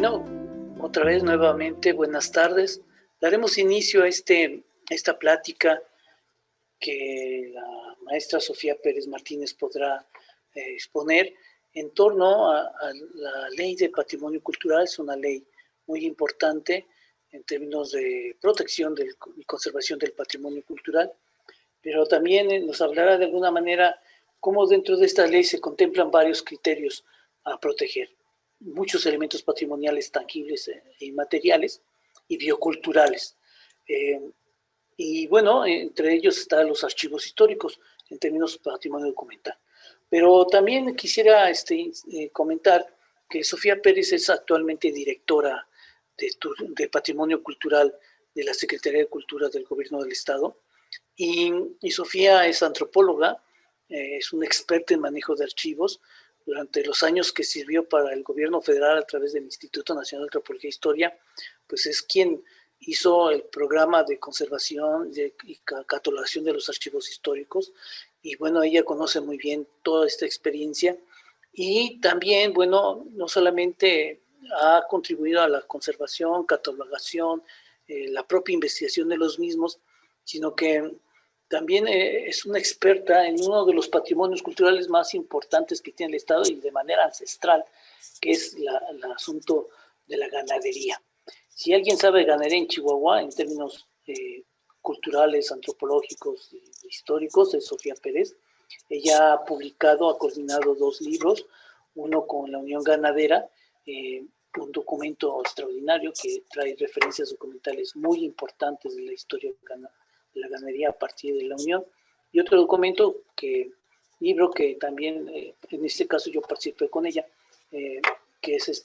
Bueno, otra vez nuevamente, buenas tardes. Daremos inicio a esta plática que la maestra Sofía Pérez Martínez podrá exponer en torno a la ley de patrimonio cultural. Es una ley muy importante en términos de protección y conservación del patrimonio cultural, pero también nos hablará de alguna manera cómo dentro de esta ley se contemplan varios criterios a proteger. Muchos elementos patrimoniales tangibles e inmateriales y bioculturales. Y bueno, entre ellos están los archivos históricos en términos de patrimonio documental. Pero también quisiera comentar que Sofía Pérez es actualmente directora de Patrimonio Cultural de la Secretaría de Cultura del Gobierno del Estado. Y Sofía es antropóloga, es una experta en manejo de archivos. Durante los años que sirvió para el gobierno federal a través del Instituto Nacional de Antropología e Historia, pues es quien hizo el programa de conservación y catalogación de los archivos históricos. Y bueno, ella conoce muy bien toda esta experiencia. Y también, bueno, no solamente ha contribuido a la conservación, catalogación, la propia investigación de los mismos, sino que también es una experta en uno de los patrimonios culturales más importantes que tiene el Estado y de manera ancestral, que es el asunto de la ganadería. Si alguien sabe ganadería en Chihuahua, en términos culturales, antropológicos, históricos, es Sofía Pérez. Ella ha publicado, ha coordinado 2 libros, uno con la Unión Ganadera, un documento extraordinario que trae referencias documentales muy importantes de la historia de la ganadería a partir de la Unión, y otro libro que también, en este caso yo participé con ella, que es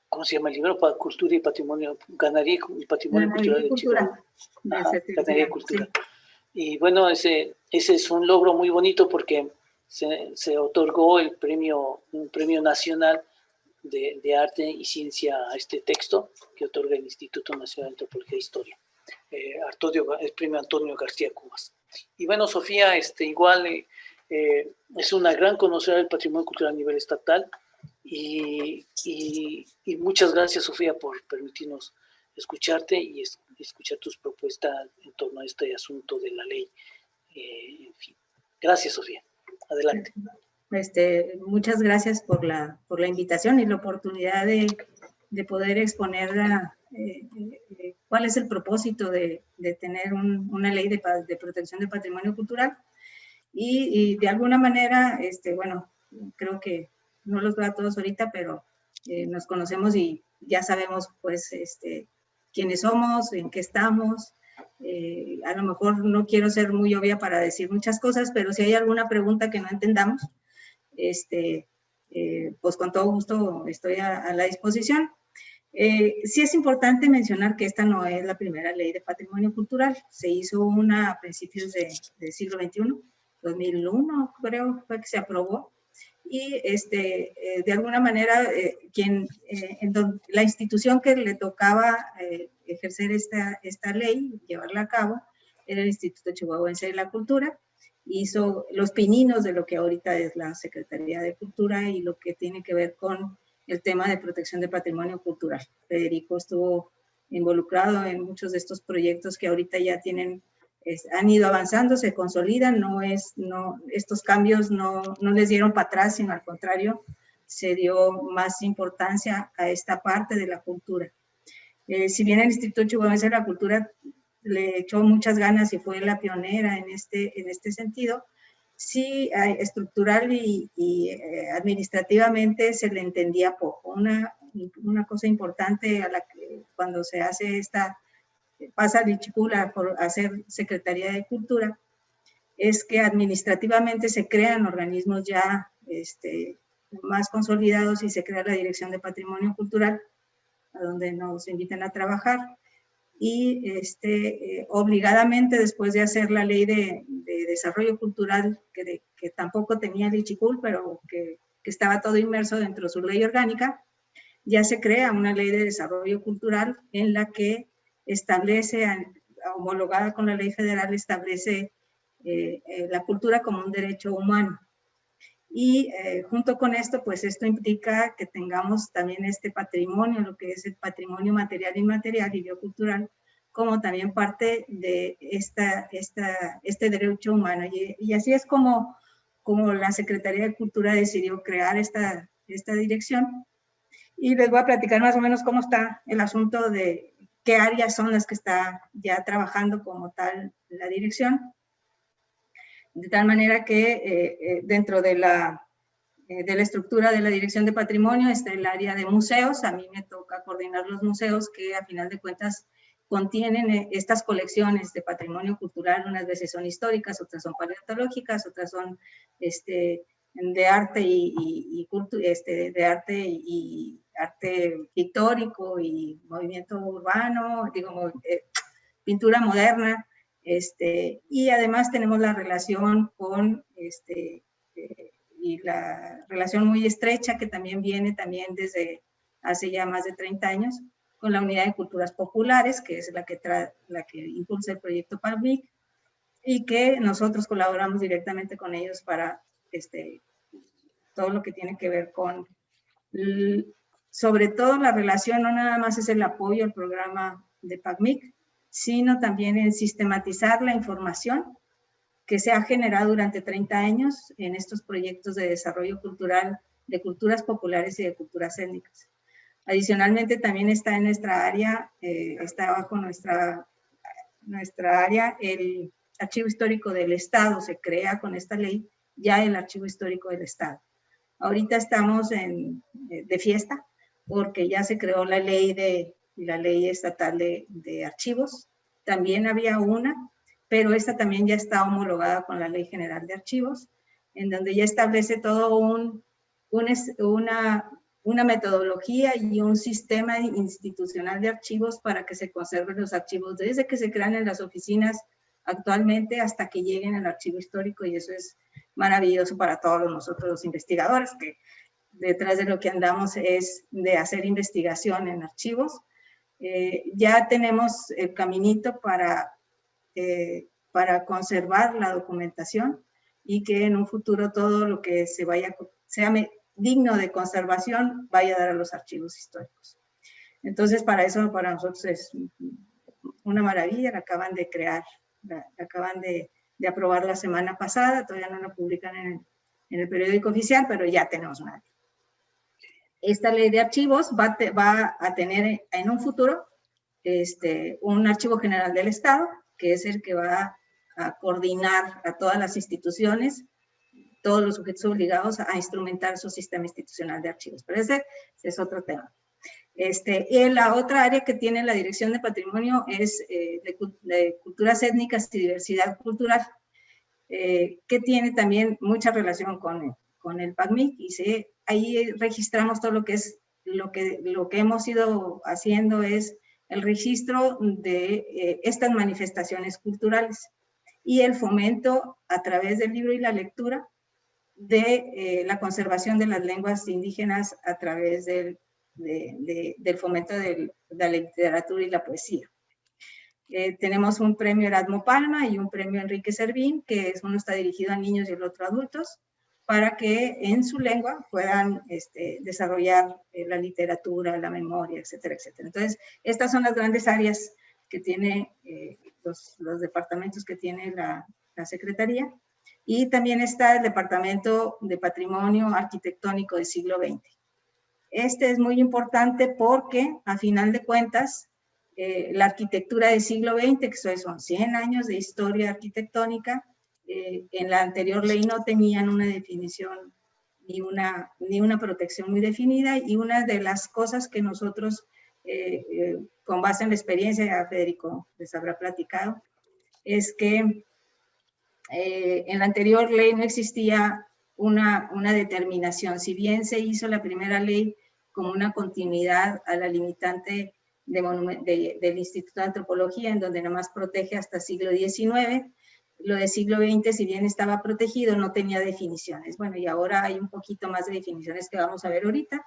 ¿cómo se llama el libro? Cultura y Patrimonio, Ganadería y Patrimonio Cultural de Chihuahua. Ganadería y Cultura. Sí. Y bueno, ese es un logro muy bonito porque se otorgó un premio nacional de arte y ciencia a este texto que otorga el Instituto Nacional de Antropología e Historia. El premio Antonio García Cubas. Y bueno, Sofía igual es una gran conocedora del patrimonio cultural a nivel estatal, y muchas gracias, Sofía, por permitirnos escucharte y escuchar tus propuestas en torno a este asunto de la ley. En fin. Gracias, Sofía. Adelante. Muchas gracias por la invitación y la oportunidad de poder exponer cuál es el propósito de tener una ley de protección del patrimonio cultural. Y de alguna manera, bueno, creo que no los veo a todos ahorita, pero nos conocemos y ya sabemos, pues, quiénes somos, en qué estamos. A lo mejor no quiero ser muy obvia para decir muchas cosas, pero si hay alguna pregunta que no entendamos, pues con todo gusto estoy a la disposición. Sí es importante mencionar que esta no es la primera ley de patrimonio cultural. Se hizo una a principios del siglo XXI, 2001 creo fue que se aprobó. Y de alguna manera la institución que le tocaba ejercer esta ley, llevarla a cabo, era el Instituto Chihuahuense de la Cultura. Hizo los pininos de lo que ahorita es la Secretaría de Cultura y lo que tiene que ver con el tema de protección de patrimonio cultural. Federico estuvo involucrado en muchos de estos proyectos que ahorita ya han ido avanzando, se consolidan. Estos cambios no les dieron para atrás, sino al contrario, se dio más importancia a esta parte de la cultura. Si bien el Instituto Chihuahuense de la Cultura le echó muchas ganas y fue la pionera en este sentido, sí, estructural y administrativamente se le entendía poco. Una cosa importante cuando se hace pasa a Lichicula por hacer Secretaría de Cultura, es que administrativamente se crean organismos ya más consolidados y se crea la Dirección de Patrimonio Cultural, a donde nos invitan a trabajar. Y obligadamente, después de hacer la ley de desarrollo cultural, que tampoco tenía el Ichicul, pero que estaba todo inmerso dentro de su ley orgánica, ya se crea una ley de desarrollo cultural en la que establece, homologada con la ley federal, establece la cultura como un derecho humano. Y junto con esto, pues esto implica que tengamos también este patrimonio, lo que es el patrimonio material, inmaterial y biocultural, como también parte de este derecho humano. Y así es como la Secretaría de Cultura decidió crear esta dirección. Y les voy a platicar más o menos cómo está el asunto de qué áreas son las que está ya trabajando como tal la dirección. De tal manera que dentro de la estructura de la Dirección de Patrimonio está el área de museos. A mí me toca coordinar los museos que a final de cuentas contienen estas colecciones de patrimonio cultural. Unas veces son históricas, otras son paleontológicas, otras son de arte arte pictórico y movimiento urbano, pintura moderna. Y además tenemos la relación con y la relación muy estrecha que también viene desde hace ya más de 30 años con la Unidad de Culturas Populares, que es la que impulsa el proyecto PACMIC, y que nosotros colaboramos directamente con ellos para todo lo que tiene que ver con, sobre todo la relación, no nada más es el apoyo al programa de PACMIC, sino también en sistematizar la información que se ha generado durante 30 años en estos proyectos de desarrollo cultural, de culturas populares y de culturas étnicas. Adicionalmente, también está en nuestra área, está bajo nuestra área, el Archivo Histórico del Estado. Se crea con esta ley ya el Archivo Histórico del Estado. Ahorita estamos de fiesta porque ya se creó la ley estatal de archivos. También había una, pero esta también ya está homologada con la Ley General de Archivos, en donde ya establece todo una metodología y un sistema institucional de archivos para que se conserven los archivos desde que se crean en las oficinas actualmente hasta que lleguen al archivo histórico, y eso es maravilloso para todos nosotros los investigadores, que detrás de lo que andamos es de hacer investigación en archivos. Ya tenemos el caminito para conservar la documentación y que en un futuro todo lo que sea digno de conservación vaya a dar a los archivos históricos. Entonces, para eso, para nosotros es una maravilla. La acaban de crear, la acaban de aprobar la semana pasada, todavía no la publican en el periódico oficial, pero ya tenemos una ley. Esta ley de archivos va a tener en un futuro un archivo general del Estado, que es el que va a coordinar a todas las instituciones, todos los sujetos obligados a instrumentar su sistema institucional de archivos. Pero ese es otro tema. Y la otra área que tiene la Dirección de Patrimonio es de culturas étnicas y diversidad cultural, que tiene también mucha relación con el PACMIC, y ahí registramos todo lo que es, lo que hemos ido haciendo es el registro de estas manifestaciones culturales y el fomento a través del libro y la lectura de la conservación de las lenguas indígenas a través del fomento de la literatura y la poesía. Tenemos un premio Erasmo Palma y un premio Enrique Servín, que uno está dirigido a niños y el otro a adultos, para que en su lengua puedan desarrollar la literatura, la memoria, etcétera, etcétera. Entonces, estas son las grandes áreas que tiene los departamentos que tiene la Secretaría. Y también está el Departamento de Patrimonio Arquitectónico del siglo XX. Este es muy importante porque, a final de cuentas, la arquitectura del siglo XX, que son 100 años de historia arquitectónica, en la anterior ley no tenían una definición ni una protección muy definida, y una de las cosas que nosotros, con base en la experiencia, ya Federico les habrá platicado, es que en la anterior ley no existía una determinación. Si bien se hizo la primera ley como una continuidad a la limitante del Instituto de Antropología, en donde nada más protege hasta siglo XIX, lo del siglo XX, si bien estaba protegido, no tenía definiciones. Bueno, y ahora hay un poquito más de definiciones que vamos a ver ahorita.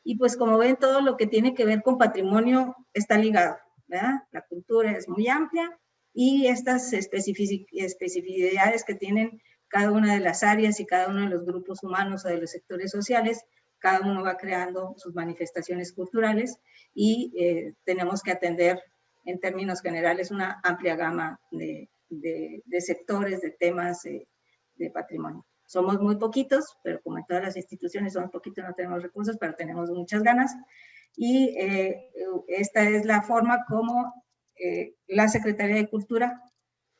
Y pues como ven, todo lo que tiene que ver con patrimonio está ligado, ¿verdad? La cultura es muy amplia, y estas especificidades que tienen cada una de las áreas y cada uno de los grupos humanos o de los sectores sociales, cada uno va creando sus manifestaciones culturales y tenemos que atender en términos generales una amplia gama de sectores, de temas de patrimonio. Somos muy poquitos, pero como en todas las instituciones somos poquitos, no tenemos recursos, pero tenemos muchas ganas. Y esta es la forma como la Secretaría de Cultura,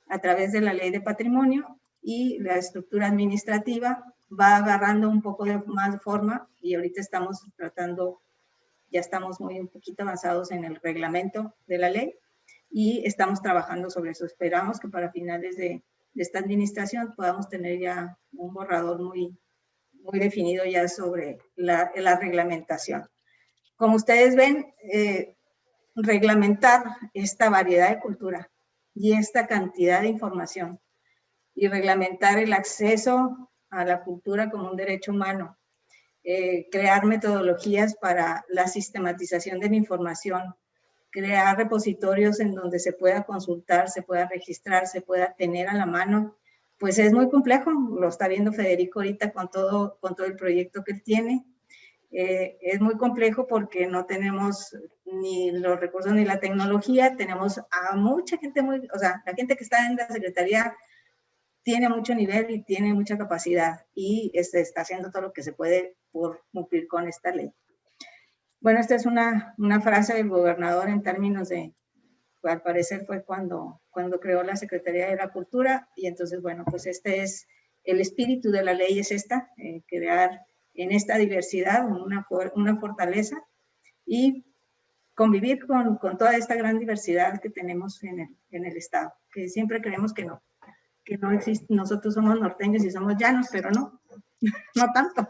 a través de la Ley de Patrimonio y la estructura administrativa, va agarrando un poco de más forma, y ahorita estamos tratando, ya estamos un poquito avanzados en el reglamento de la ley, y estamos trabajando sobre eso. Esperamos que para finales de esta administración podamos tener ya un borrador muy definido ya sobre la reglamentación. Como ustedes ven, reglamentar esta variedad de cultura y esta cantidad de información y reglamentar el acceso a la cultura como un derecho humano, crear metodologías para la sistematización de la información, crear repositorios en donde se pueda consultar, se pueda registrar, se pueda tener a la mano, pues es muy complejo. Lo está viendo Federico ahorita con todo el proyecto que él tiene. Es muy complejo porque no tenemos ni los recursos ni la tecnología. Tenemos a mucha gente o sea, la gente que está en la Secretaría tiene mucho nivel y tiene mucha capacidad, y está haciendo todo lo que se puede por cumplir con esta ley. Bueno, esta es una frase del gobernador en términos de, al parecer fue cuando creó la Secretaría de la Cultura, y entonces, bueno, pues este es el espíritu de la ley, es esta, crear en esta diversidad una fortaleza y convivir con toda esta gran diversidad que tenemos en el Estado, que siempre creemos que no existe. Nosotros somos norteños y somos llanos, pero no tanto.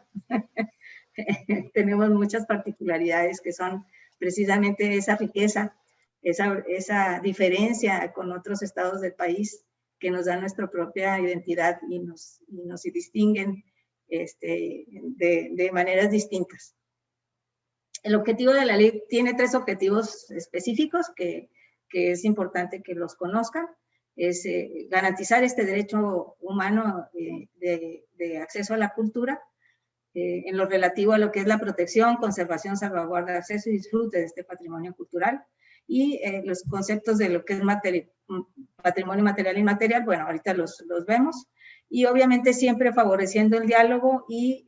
Tenemos muchas particularidades que son precisamente esa riqueza, esa diferencia con otros estados del país que nos da nuestra propia identidad y nos distinguen de maneras distintas. El objetivo de la ley tiene 3 objetivos específicos que es importante que los conozcan. Es garantizar este derecho humano de acceso a la cultura, en lo relativo a lo que es la protección, conservación, salvaguarda, acceso y disfrute de este patrimonio cultural, y los conceptos de lo que es patrimonio material y inmaterial, bueno, ahorita los vemos, y obviamente siempre favoreciendo el diálogo y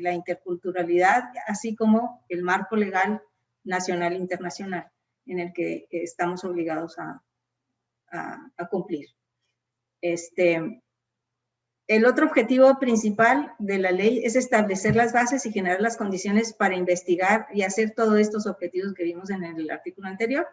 la interculturalidad, así como el marco legal nacional e internacional en el que estamos obligados a cumplir. El otro objetivo principal de la ley es establecer las bases y generar las condiciones para investigar y hacer todos estos objetivos que vimos en el artículo anterior.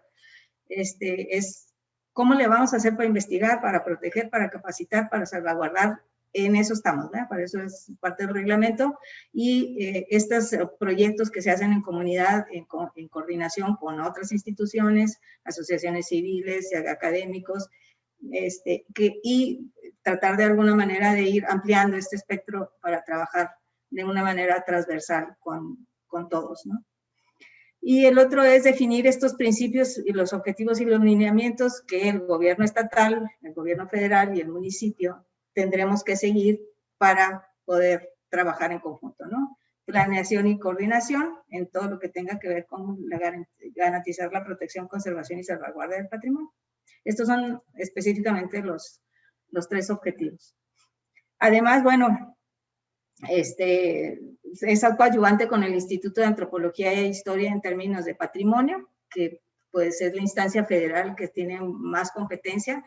Es cómo le vamos a hacer para investigar, para proteger, para capacitar, para salvaguardar. En eso estamos, ¿verdad? Para eso es parte del reglamento, y estos proyectos que se hacen en comunidad, en coordinación con otras instituciones, asociaciones civiles, académicos, y tratar de alguna manera de ir ampliando este espectro para trabajar de una manera transversal con todos, ¿no? Y el otro es definir estos principios y los objetivos y los lineamientos que el gobierno estatal, el gobierno federal y el municipio tendremos que seguir para poder trabajar en conjunto, ¿no? Planeación y coordinación en todo lo que tenga que ver con garantizar la protección, conservación y salvaguarda del patrimonio. Estos son específicamente los 3 objetivos. Además, bueno, es coadyuvante con el Instituto de Antropología e Historia en términos de patrimonio, que puede ser la instancia federal que tiene más competencia.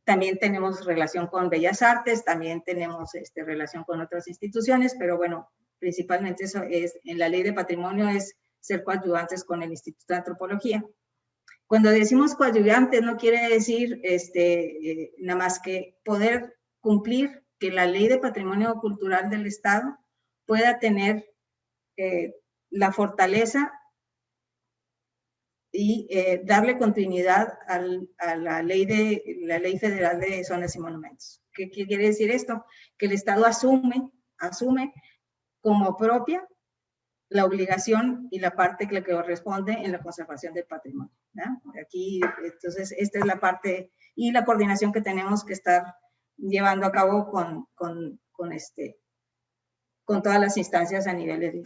También tenemos relación con Bellas Artes, también tenemos relación con otras instituciones, pero bueno, principalmente eso es, en la Ley de Patrimonio, es ser coadyuvantes con el Instituto de Antropología. Cuando decimos coadyuvantes no quiere decir nada más que poder cumplir que la Ley de Patrimonio Cultural del Estado pueda tener la fortaleza y darle continuidad a la ley federal de zonas y monumentos. ¿Qué quiere decir esto? Que el Estado asume como propia la obligación y la parte que le corresponde en la conservación del patrimonio, ¿no? Aquí, entonces, esta es la parte y la coordinación que tenemos que estar llevando a cabo con todas las instancias a nivel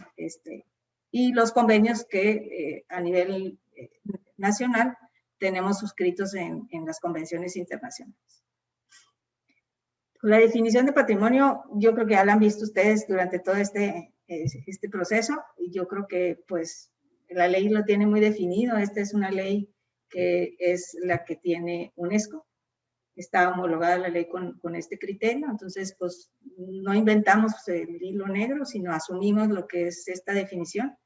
y los convenios que a nivel nacional tenemos suscritos en las convenciones internacionales. La definición de patrimonio, yo creo que ya la han visto ustedes durante todo este proceso, y yo creo que pues la ley lo tiene muy definido. Esta es una ley que es la que tiene UNESCO. Está homologada la ley con este criterio, entonces pues no inventamos el hilo negro, sino asumimos lo que es esta definición.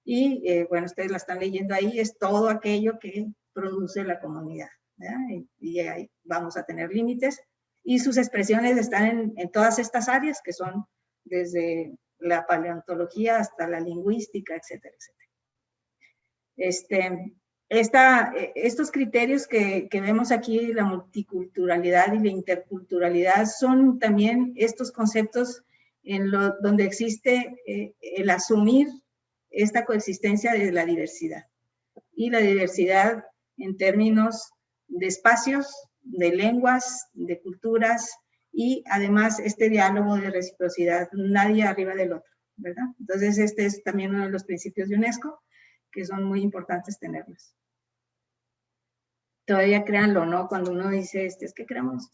Y bueno, ustedes la están leyendo ahí, es todo aquello que produce la comunidad, ¿verdad? Y ahí vamos a tener límites, y sus expresiones están en todas estas áreas, que son desde la paleontología hasta la lingüística, etcétera, etcétera. Estos criterios que vemos aquí, la multiculturalidad y la interculturalidad, son también estos conceptos donde existe el asumir esta coexistencia de la diversidad. Y la diversidad en términos de espacios, de lenguas, de culturas, y además este diálogo de reciprocidad, nadie arriba del otro, ¿verdad? Entonces este es también uno de los principios de UNESCO, que son muy importantes tenerlos. Todavía créanlo, ¿no? Cuando uno dice, es que queremos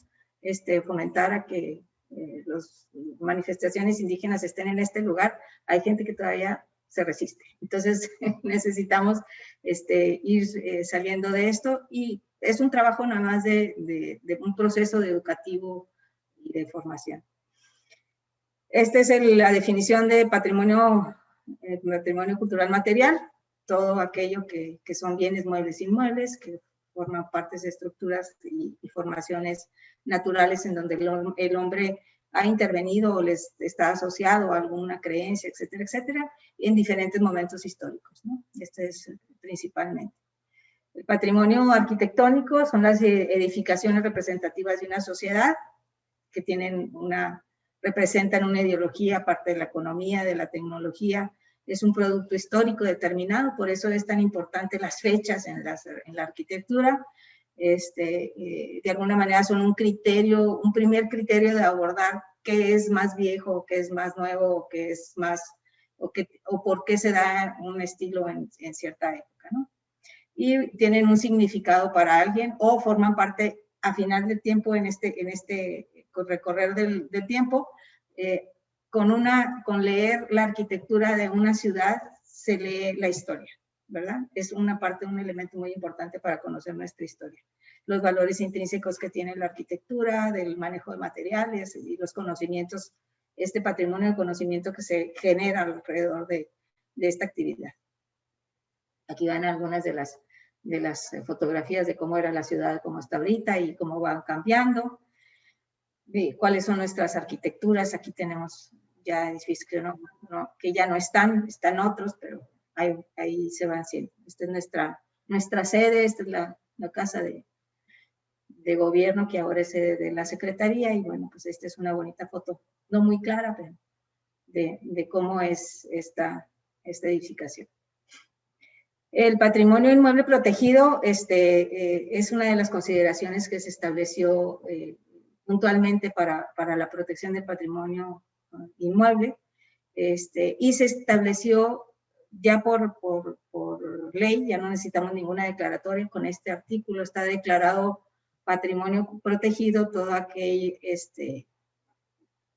fomentar a que las manifestaciones indígenas estén en este lugar, hay gente que todavía se resiste. Entonces necesitamos ir saliendo de esto, y es un trabajo nada más de un proceso educativo y de formación. Esta es la definición de patrimonio cultural material, todo aquello que son bienes muebles e inmuebles, que forman partes de estructuras y formaciones naturales en donde el hombre ha intervenido o les está asociado a alguna creencia, etcétera, etcétera, en diferentes momentos históricos, ¿no? Este es principalmente. El patrimonio arquitectónico son las edificaciones representativas de una sociedad que representan una ideología, parte de la economía, de la tecnología. Es un producto histórico determinado, por eso es tan importante las fechas en la arquitectura. De alguna manera son un primer criterio de abordar qué es más viejo, qué es más nuevo, o qué es más, o por qué se da un estilo en cierta época, ¿no? Y tienen un significado para alguien, o forman parte a final del tiempo, en este recorrer del tiempo. Con leer la arquitectura de una ciudad se lee la historia, ¿verdad? Es un elemento muy importante para conocer nuestra historia. Los valores intrínsecos que tiene la arquitectura, del manejo de materiales y los conocimientos, este patrimonio de conocimiento que se genera alrededor de esta actividad. Aquí van algunas de las fotografías de cómo era la ciudad, cómo está ahorita y cómo van cambiando. De cuáles son nuestras arquitecturas. Aquí tenemos ya edificios que ya no están otros, pero ahí se van siendo. Esta es nuestra sede, esta es la casa de gobierno, que ahora es sede de la Secretaría, y bueno, pues esta es una bonita foto, no muy clara, pero de cómo es esta edificación. El patrimonio inmueble protegido es una de las consideraciones que se estableció puntualmente para la protección del patrimonio inmueble, y se estableció ya por ley, ya no necesitamos ninguna declaratoria. Con este artículo está declarado patrimonio protegido toda aquella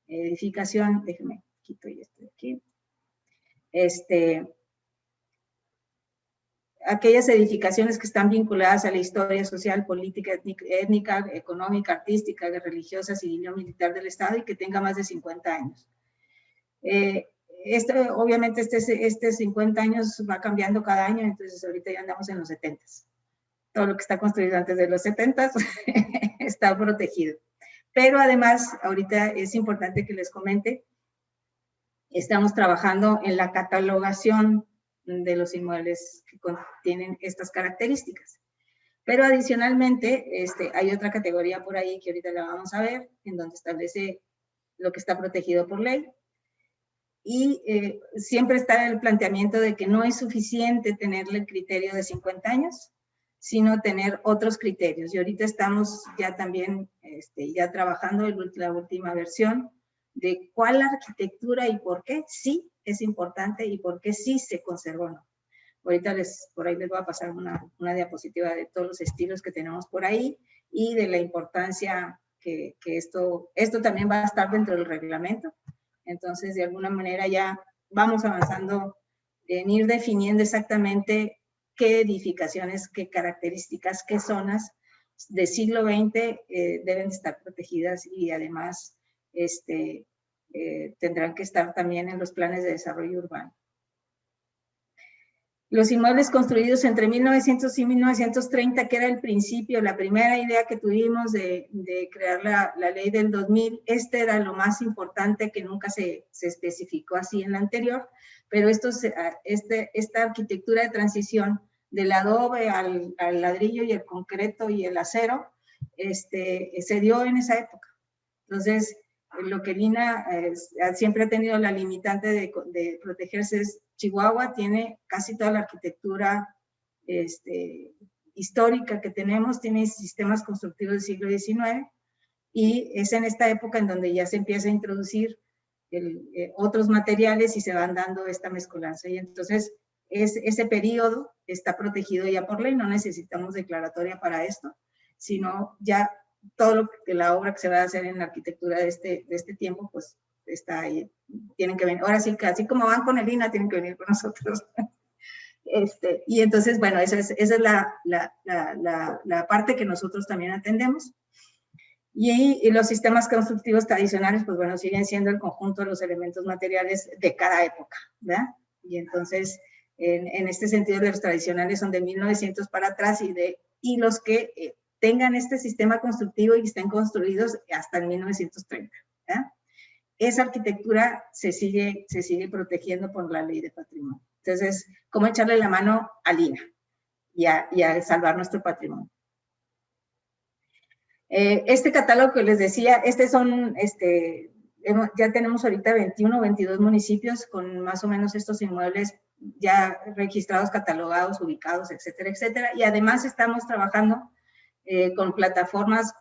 edificación, déjenme quito esto de aquí, aquellas edificaciones que están vinculadas a la historia social, política, étnica, económica, artística, religiosa, civil o militar del Estado, y que tenga más de 50 años. Obviamente este 50 años va cambiando cada año, entonces ahorita ya andamos en los 70. Todo lo que está construido antes de los 70 está protegido. Pero además, ahorita es importante que les comente, estamos trabajando en la catalogación de los inmuebles que tienen estas características. Pero adicionalmente, hay otra categoría por ahí que ahorita la vamos a ver, en donde establece lo que está protegido por ley. Y siempre está el planteamiento de que no es suficiente tenerle el criterio de 50 años, sino tener otros criterios. Y ahorita estamos ya también ya trabajando en la última versión de cuál arquitectura y por qué sí es importante y por qué sí se conservó o no. Ahorita por ahí les voy a pasar una diapositiva de todos los estilos que tenemos por ahí y de la importancia que esto también va a estar dentro del reglamento. Entonces, de alguna manera ya vamos avanzando en ir definiendo exactamente qué edificaciones, qué características, qué zonas de siglo XX deben estar protegidas y además tendrán que estar también en los planes de desarrollo urbano. Los inmuebles construidos entre 1900 y 1930, que era el principio, la primera idea que tuvimos de crear la ley del 2000, era lo más importante que nunca se especificó así en la anterior, pero esta arquitectura de transición del adobe al ladrillo y el concreto y el acero, se dio en esa época. Entonces, lo que Lina siempre ha tenido la limitante de protegerse es Chihuahua, tiene casi toda la arquitectura histórica que tenemos, tiene sistemas constructivos del siglo XIX, y es en esta época en donde ya se empieza a introducir otros materiales y se van dando esta mezcolanza. Y entonces, ese periodo está protegido ya por ley, no necesitamos declaratoria para esto, sino ya todo la obra que se va a hacer en la arquitectura de este tiempo, pues está ahí, tienen que venir, ahora sí, así como van con el INA, tienen que venir con nosotros. Y entonces, bueno, esa es la parte que nosotros también atendemos. Y los sistemas constructivos tradicionales, pues bueno, siguen siendo el conjunto de los elementos materiales de cada época, ¿verdad? Y entonces, en este sentido, los tradicionales son de 1900 para atrás y los que tengan este sistema constructivo y estén construidos hasta el 1930, ¿verdad? Esa arquitectura se sigue protegiendo por la ley de patrimonio. Entonces, ¿cómo echarle la mano a Lina y a salvar nuestro patrimonio? Este catálogo que les decía, ya tenemos ahorita 21 o 22 municipios con más o menos estos inmuebles ya registrados, catalogados, ubicados, etcétera, etcétera. Y además estamos trabajando con plataformas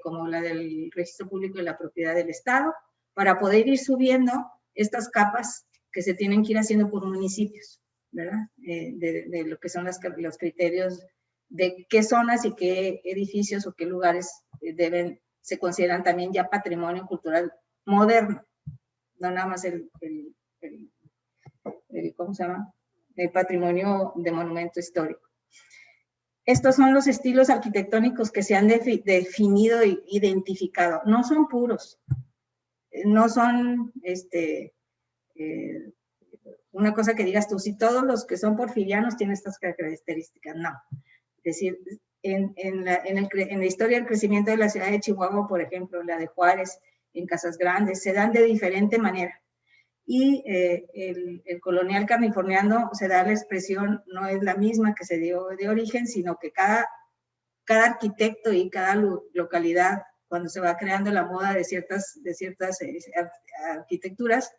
como la del Registro Público de la Propiedad del Estado, para poder ir subiendo estas capas que se tienen que ir haciendo por municipios, ¿verdad? De lo que son los criterios de qué zonas y qué edificios o qué lugares se consideran también ya patrimonio cultural moderno, no nada más ¿cómo se llama? El patrimonio de monumento histórico. Estos son los estilos arquitectónicos que se han definido e identificado. No son puros, no son una cosa que digas tú, si todos los que son porfirianos tienen estas características, no. Es decir, en la historia del crecimiento de la ciudad de Chihuahua, por ejemplo, la de Juárez, en Casas Grandes, se dan de diferente manera. Y el colonial californiano se da la expresión, no es la misma que se dio de origen, sino que cada arquitecto y cada localidad, cuando se va creando la moda de ciertas arquitecturas,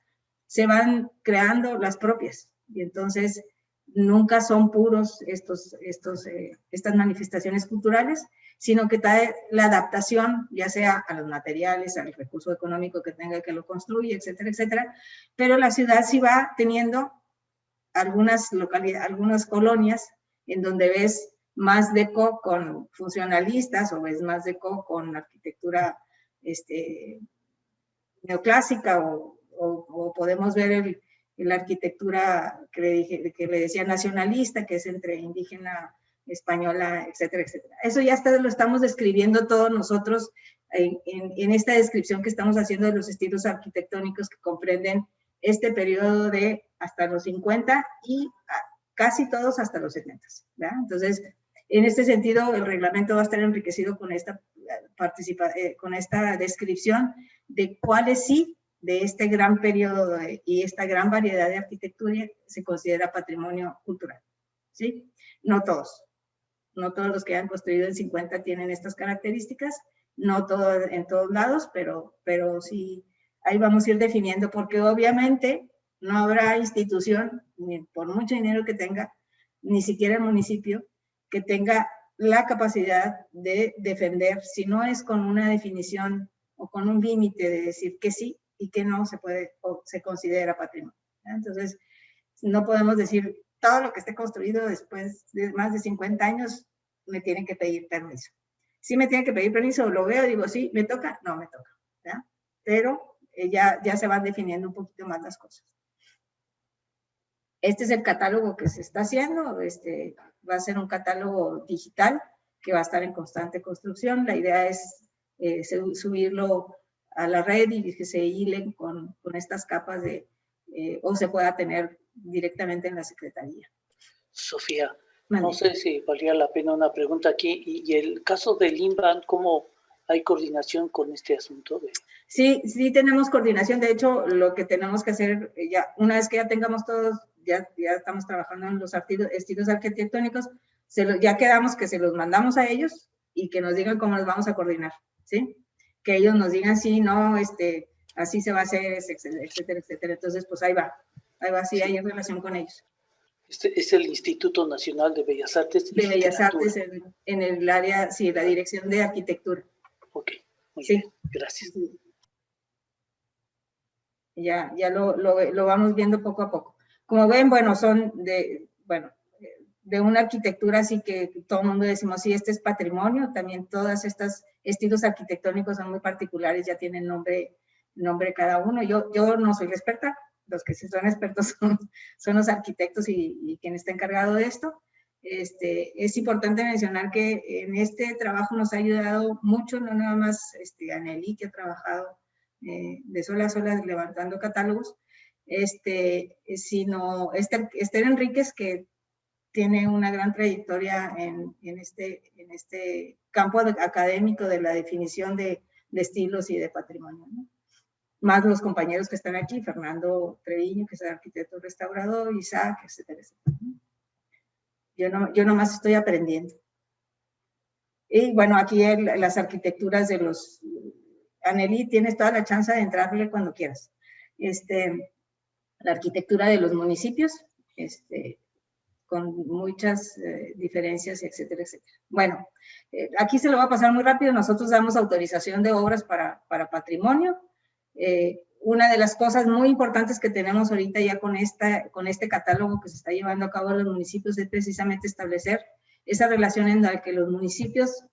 se van creando las propias. Y entonces, nunca son puros estas manifestaciones culturales, sino que trae la adaptación, ya sea a los materiales, al recurso económico que tenga que lo construye, etcétera, etcétera. Pero la ciudad sí va teniendo algunas colonias en donde ves más deco con funcionalistas o ves más deco con arquitectura neoclásica o podemos ver la arquitectura que le decía nacionalista, que es entre indígena, española, etcétera, etcétera. Eso ya lo estamos describiendo todos nosotros en esta descripción que estamos haciendo de los estilos arquitectónicos que comprenden este periodo de hasta los 50 y casi todos hasta los 70, ¿verdad? Entonces, en este sentido, el reglamento va a estar enriquecido con esta descripción de cuáles sí de este gran periodo y esta gran variedad de arquitectura se considera patrimonio cultural, ¿sí? No todos los que han construido en 50 tienen estas características, no en todos lados, pero sí, ahí vamos a ir definiendo, porque obviamente no habrá institución, ni por mucho dinero que tenga, ni siquiera el municipio, que tenga la capacidad de defender, si no es con una definición o con un límite de decir que sí y que no se puede o se considera patrimonio. Entonces, no podemos decir todo lo que esté construido después de más de 50 años me tienen que pedir permiso. Si me tienen que pedir permiso, lo veo, digo, sí, ¿me toca? No, me toca. ¿Ya? Pero ya se van definiendo un poquito más las cosas. Este es el catálogo que se está haciendo, va a ser un catálogo digital que va a estar en constante construcción. La idea es subirlo a la red y que se hilen con estas capas o se pueda tener directamente en la Secretaría. Sofía, no sé si valía la pena una pregunta aquí. Y el caso del INBAN, ¿cómo hay coordinación con este asunto? Sí, sí tenemos coordinación. De hecho, lo que tenemos que hacer, ya una vez que ya tengamos todos, ya estamos trabajando en los estilos arquitectónicos, ya quedamos que se los mandamos a ellos y que nos digan cómo los vamos a coordinar, ¿sí? Que ellos nos digan, sí, no, así se va a hacer, etcétera, etcétera. Entonces, pues ahí va, sí, hay relación con ellos. Es el Instituto Nacional de Bellas Artes. De Bellas Artes en el área, sí, la Dirección de Arquitectura. Ok, muy bien, gracias. Sí. Ya lo vamos viendo poco a poco. Como ven, bueno, son de una arquitectura así que todo el mundo decimos, sí, este es patrimonio. También todas estas estilos arquitectónicos son muy particulares, ya tienen nombre cada uno. Yo no soy la experta, los que sí son expertos son los arquitectos y quien está encargado de esto. Es importante mencionar que en este trabajo nos ha ayudado mucho, no nada más Anelí, que ha trabajado de sola a sola levantando catálogos, sino Esther Enríquez, que tiene una gran trayectoria en este campo académico de la definición de estilos y de patrimonio, ¿no? Más los compañeros que están aquí, Fernando Treviño, que es el arquitecto restaurador, Isaac, etcétera, etcétera. Yo nomás estoy aprendiendo. Y bueno, aquí las arquitecturas de los... Anelí, tienes toda la chance de entrarle cuando quieras. La arquitectura de los municipios, con muchas diferencias, etcétera, etcétera. Bueno, aquí se lo va a pasar muy rápido. Nosotros damos autorización de obras para patrimonio. Una de las cosas muy importantes que tenemos ahorita ya con este catálogo que se está llevando a cabo en los municipios es precisamente establecer esa relación en la que los municipios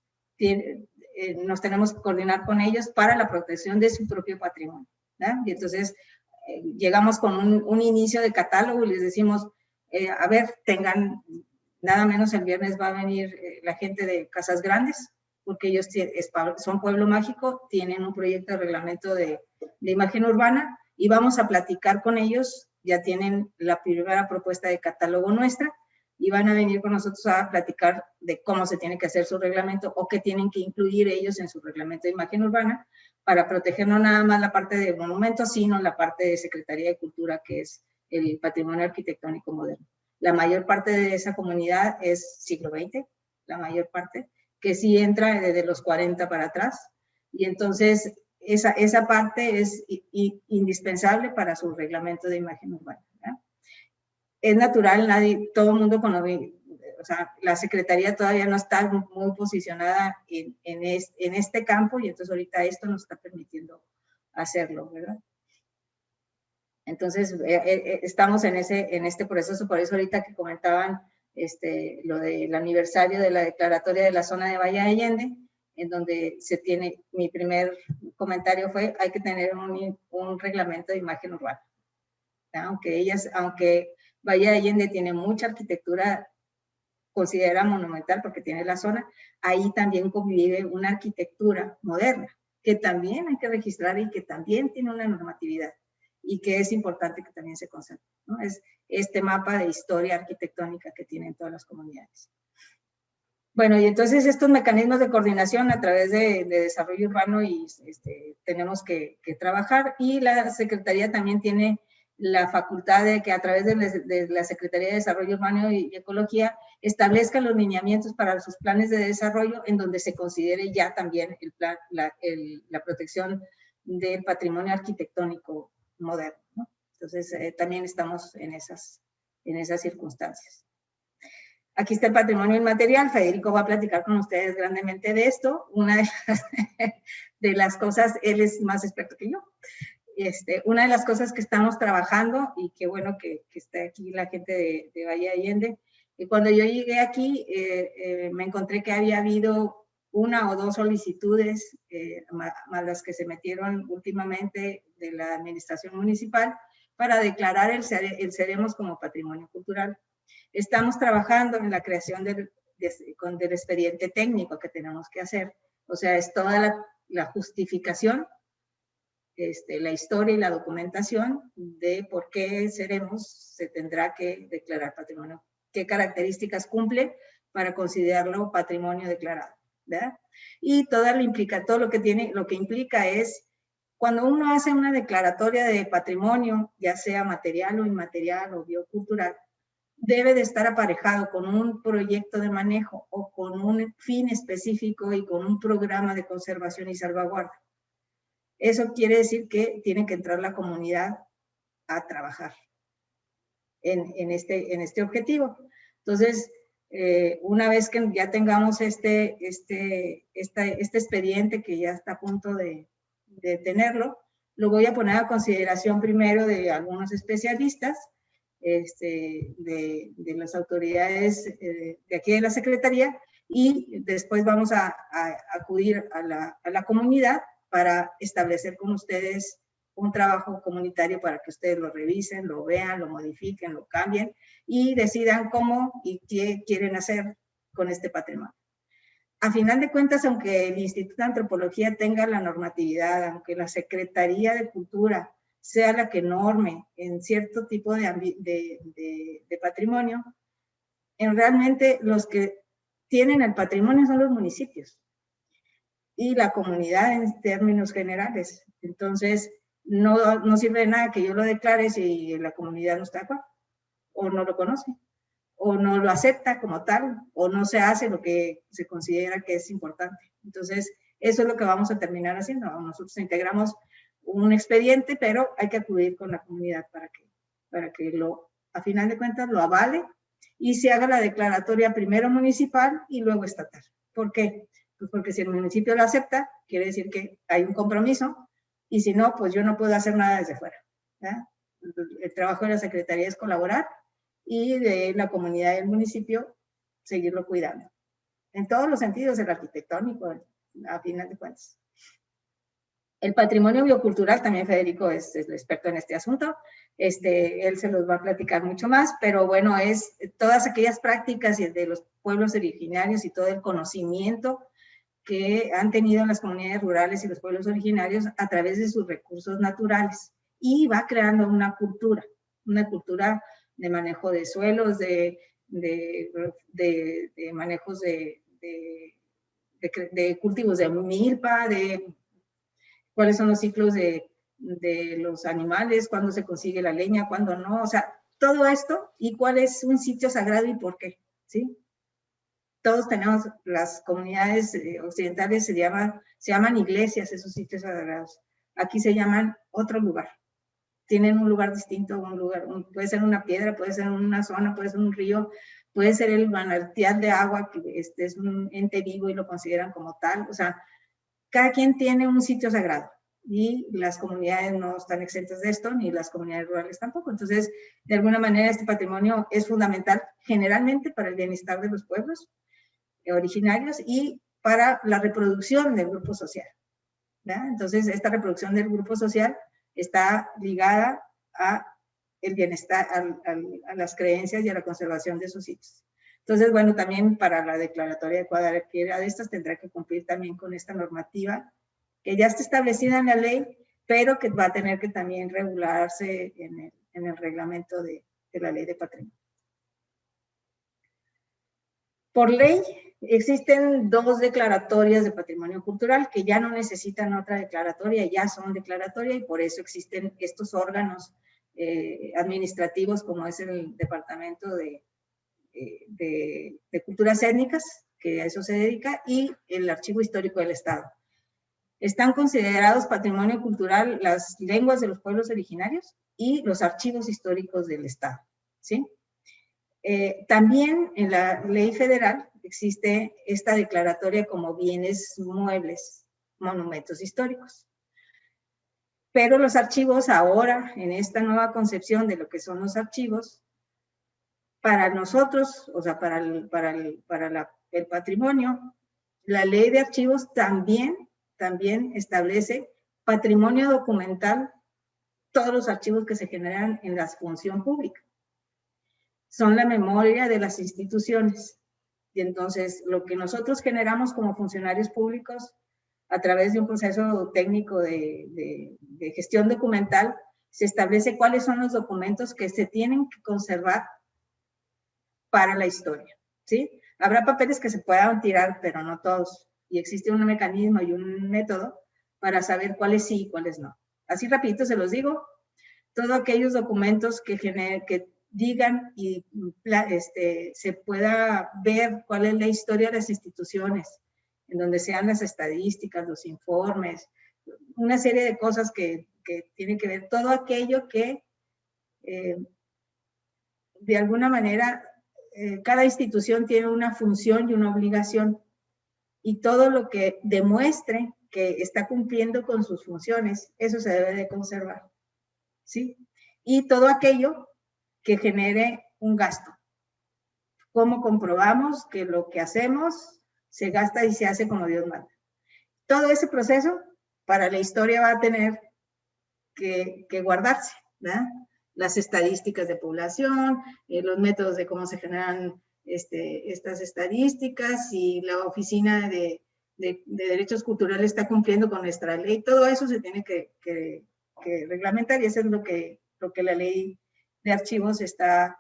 nos tenemos que coordinar con ellos para la protección de su propio patrimonio, ¿verdad? Y entonces llegamos con un inicio de catálogo y les decimos, a ver, tengan, nada menos el viernes va a venir la gente de Casas Grandes, porque ellos son pueblo mágico, tienen un proyecto de reglamento de imagen urbana y vamos a platicar con ellos, ya tienen la primera propuesta de catálogo nuestra y van a venir con nosotros a platicar de cómo se tiene que hacer su reglamento o qué tienen que incluir ellos en su reglamento de imagen urbana para proteger no nada más la parte de monumentos, sino la parte de Secretaría de Cultura, que es el patrimonio arquitectónico moderno. La mayor parte de esa comunidad es siglo XX, la mayor parte, que sí entra desde los 40 para atrás, y entonces esa parte es indispensable para su reglamento de imagen urbana, ¿verdad? Es natural, todo el mundo conoce, o sea, la Secretaría todavía no está muy posicionada en este campo, y entonces ahorita esto nos está permitiendo hacerlo, ¿verdad? Entonces, estamos en este proceso, por eso ahorita que comentaban lo del aniversario de la declaratoria de la zona de Valle de Allende, en donde mi primer comentario fue, hay que tener un reglamento de imagen urbana. Aunque Valle de Allende tiene mucha arquitectura, considera monumental porque tiene la zona, ahí también convive una arquitectura moderna, que también hay que registrar y que también tiene una normatividad, y que es importante que también se conserve, ¿no? Es este mapa de historia arquitectónica que tienen todas las comunidades. Bueno, y entonces estos mecanismos de coordinación a través de desarrollo urbano y tenemos que trabajar, y la Secretaría también tiene la facultad de que a través de la Secretaría de Desarrollo Urbano y Ecología establezca los lineamientos para sus planes de desarrollo, en donde se considere ya también la protección del patrimonio arquitectónico moderno, ¿no? Entonces, también estamos en esas circunstancias. Aquí está el patrimonio inmaterial. Federico va a platicar con ustedes grandemente de esto. Una de las cosas, él es más experto que yo. Una de las cosas que estamos trabajando, y qué bueno que está aquí la gente de Valle Allende, y cuando yo llegué aquí, me encontré que había habido 1 o 2 solicitudes, más las que se metieron últimamente de la administración municipal, para declarar el Ceremos como patrimonio cultural. Estamos trabajando en la creación del expediente técnico que tenemos que hacer. O sea, es toda la justificación, la historia y la documentación de por qué Ceremos se tendrá que declarar patrimonio, qué características cumple para considerarlo patrimonio declarado, ¿verdad? Y todo lo que implica es, cuando uno hace una declaratoria de patrimonio, ya sea material o inmaterial o biocultural, debe de estar aparejado con un proyecto de manejo o con un fin específico y con un programa de conservación y salvaguarda. Eso quiere decir que tiene que entrar la comunidad a trabajar en este objetivo. Entonces, una vez que ya tengamos este expediente, que ya está a punto de tenerlo, lo voy a poner a consideración primero de algunos especialistas, de las autoridades de aquí de la Secretaría, y después vamos a acudir a la comunidad para establecer con ustedes un trabajo comunitario para que ustedes lo revisen, lo vean, lo modifiquen, lo cambien y decidan cómo y qué quieren hacer con este patrimonio. A final de cuentas, aunque el Instituto de Antropología tenga la normatividad, aunque la Secretaría de Cultura sea la que norme en cierto tipo de patrimonio, realmente los que tienen el patrimonio son los municipios y la comunidad en términos generales. Entonces, no sirve de nada que yo lo declare si la comunidad no está de acuerdo, o no lo conoce, o no lo acepta como tal, o no se hace lo que se considera que es importante. Entonces, eso es lo que vamos a terminar haciendo. Nosotros integramos un expediente, pero hay que acudir con la comunidad para que a final de cuentas lo avale y se haga la declaratoria primero municipal y luego estatal. ¿Por qué? Pues porque si el municipio lo acepta, quiere decir que hay un compromiso, y si no, pues yo no puedo hacer nada desde fuera, ¿verdad? El trabajo de la Secretaría es colaborar y de la comunidad del municipio seguirlo cuidando. En todos los sentidos, el arquitectónico, a final de cuentas. El patrimonio biocultural, también Federico es el experto en este asunto, él se los va a platicar mucho más, pero bueno, es todas aquellas prácticas de los pueblos originarios y todo el conocimiento que han tenido las comunidades rurales y los pueblos originarios a través de sus recursos naturales, y va creando una cultura de manejo de suelos, de manejos de cultivos de milpa, de cuáles son los ciclos de los animales, cuándo se consigue la leña, cuándo no, o sea, todo esto, y cuál es un sitio sagrado y por qué, ¿sí? Todos tenemos, las comunidades occidentales se llaman iglesias, esos sitios sagrados. Aquí se llaman otro lugar. Tienen un lugar distinto, puede ser una piedra, puede ser una zona, puede ser un río, puede ser el manantial de agua, que es un ente vivo y lo consideran como tal. O sea, cada quien tiene un sitio sagrado y las comunidades no están exentas de esto, ni las comunidades rurales tampoco. Entonces, de alguna manera, este patrimonio es fundamental generalmente para el bienestar de los pueblos originarios y para la reproducción del grupo social, ¿verdad? Entonces, esta reproducción del grupo social está ligada a el bienestar, a las creencias y a la conservación de sus sitios. Entonces, bueno, también para la declaratoria de cualquiera de estas tendrá que cumplir también con esta normativa que ya está establecida en la ley, pero que va a tener que también regularse en el reglamento de la ley de patrimonio. Por ley, existen 2 declaratorias de patrimonio cultural que ya no necesitan otra declaratoria, ya son declaratoria, y por eso existen estos órganos administrativos, como es el Departamento de Culturas Étnicas, que a eso se dedica, y el Archivo Histórico del Estado. Están considerados patrimonio cultural las lenguas de los pueblos originarios y los archivos históricos del Estado, ¿sí? También en la ley federal existe esta declaratoria como bienes muebles, monumentos históricos. Pero los archivos ahora, en esta nueva concepción de lo que son los archivos, para nosotros, o sea, para el patrimonio, la ley de archivos también establece patrimonio documental, todos los archivos que se generan en la función pública. Son la memoria de las instituciones. Y entonces, lo que nosotros generamos como funcionarios públicos a través de un proceso técnico de gestión documental, se establece cuáles son los documentos que se tienen que conservar para la historia, ¿sí? Habrá papeles que se puedan tirar, pero no todos. Y existe un mecanismo y un método para saber cuáles sí y cuáles no. Así rapidito se los digo. Todos aquellos documentos que digan y se pueda ver cuál es la historia de las instituciones, en donde sean las estadísticas, los informes, una serie de cosas que tienen que ver, todo aquello que de alguna manera cada institución tiene una función y una obligación, y todo lo que demuestre que está cumpliendo con sus funciones, eso se debe de conservar, ¿sí? Y todo aquello que genere un gasto. ¿Cómo comprobamos que lo que hacemos se gasta y se hace como Dios manda? Todo ese proceso para la historia va a tener que guardarse, ¿verdad? Las estadísticas de población, los métodos de cómo se generan estas estadísticas, y la Oficina de Derechos Culturales está cumpliendo con nuestra ley. Todo eso se tiene que reglamentar, y eso es lo que la ley de archivos está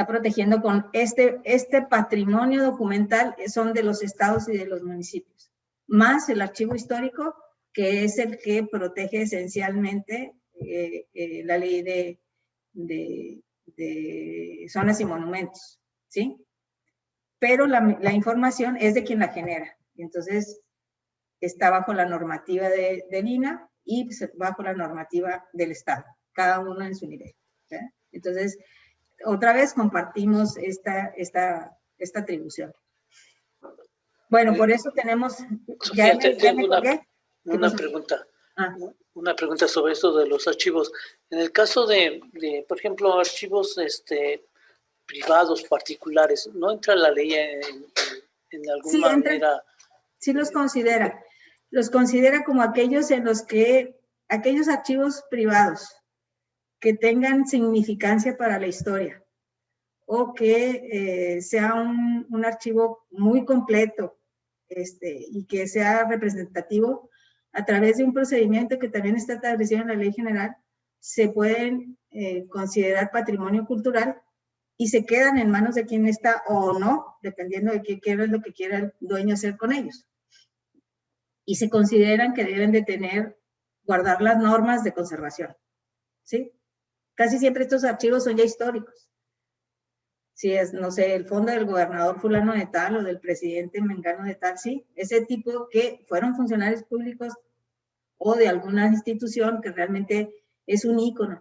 protegiendo con este patrimonio documental. Son de los estados y de los municipios, más el archivo histórico, que es el que protege esencialmente la ley de zonas y monumentos, ¿sí? Pero la información es de quien la genera, entonces está bajo la normativa del INAH y bajo la normativa del Estado, cada uno en su nivel, ¿sí? Entonces, otra vez compartimos esta atribución. Bueno, por eso tenemos... Sofía, tengo una pregunta. Una pregunta sobre esto de los archivos. En el caso de por ejemplo, archivos privados, particulares, ¿no entra la ley en alguna manera? Sí los considera. Los considera como aquellos en los que, aquellos archivos privados que tengan significancia para la historia, o que sea un archivo muy completo, y que sea representativo, a través de un procedimiento que también está establecido en la Ley General, se pueden considerar patrimonio cultural y se quedan en manos de quien está o no, dependiendo de qué es lo que quiera el dueño hacer con ellos. Y se consideran que deben de guardar las normas de conservación, ¿sí? Casi siempre estos archivos son ya históricos. Si es, no sé, el fondo del gobernador fulano de tal o del presidente mengano de tal, sí, ese tipo que fueron funcionarios públicos o de alguna institución que realmente es un ícono,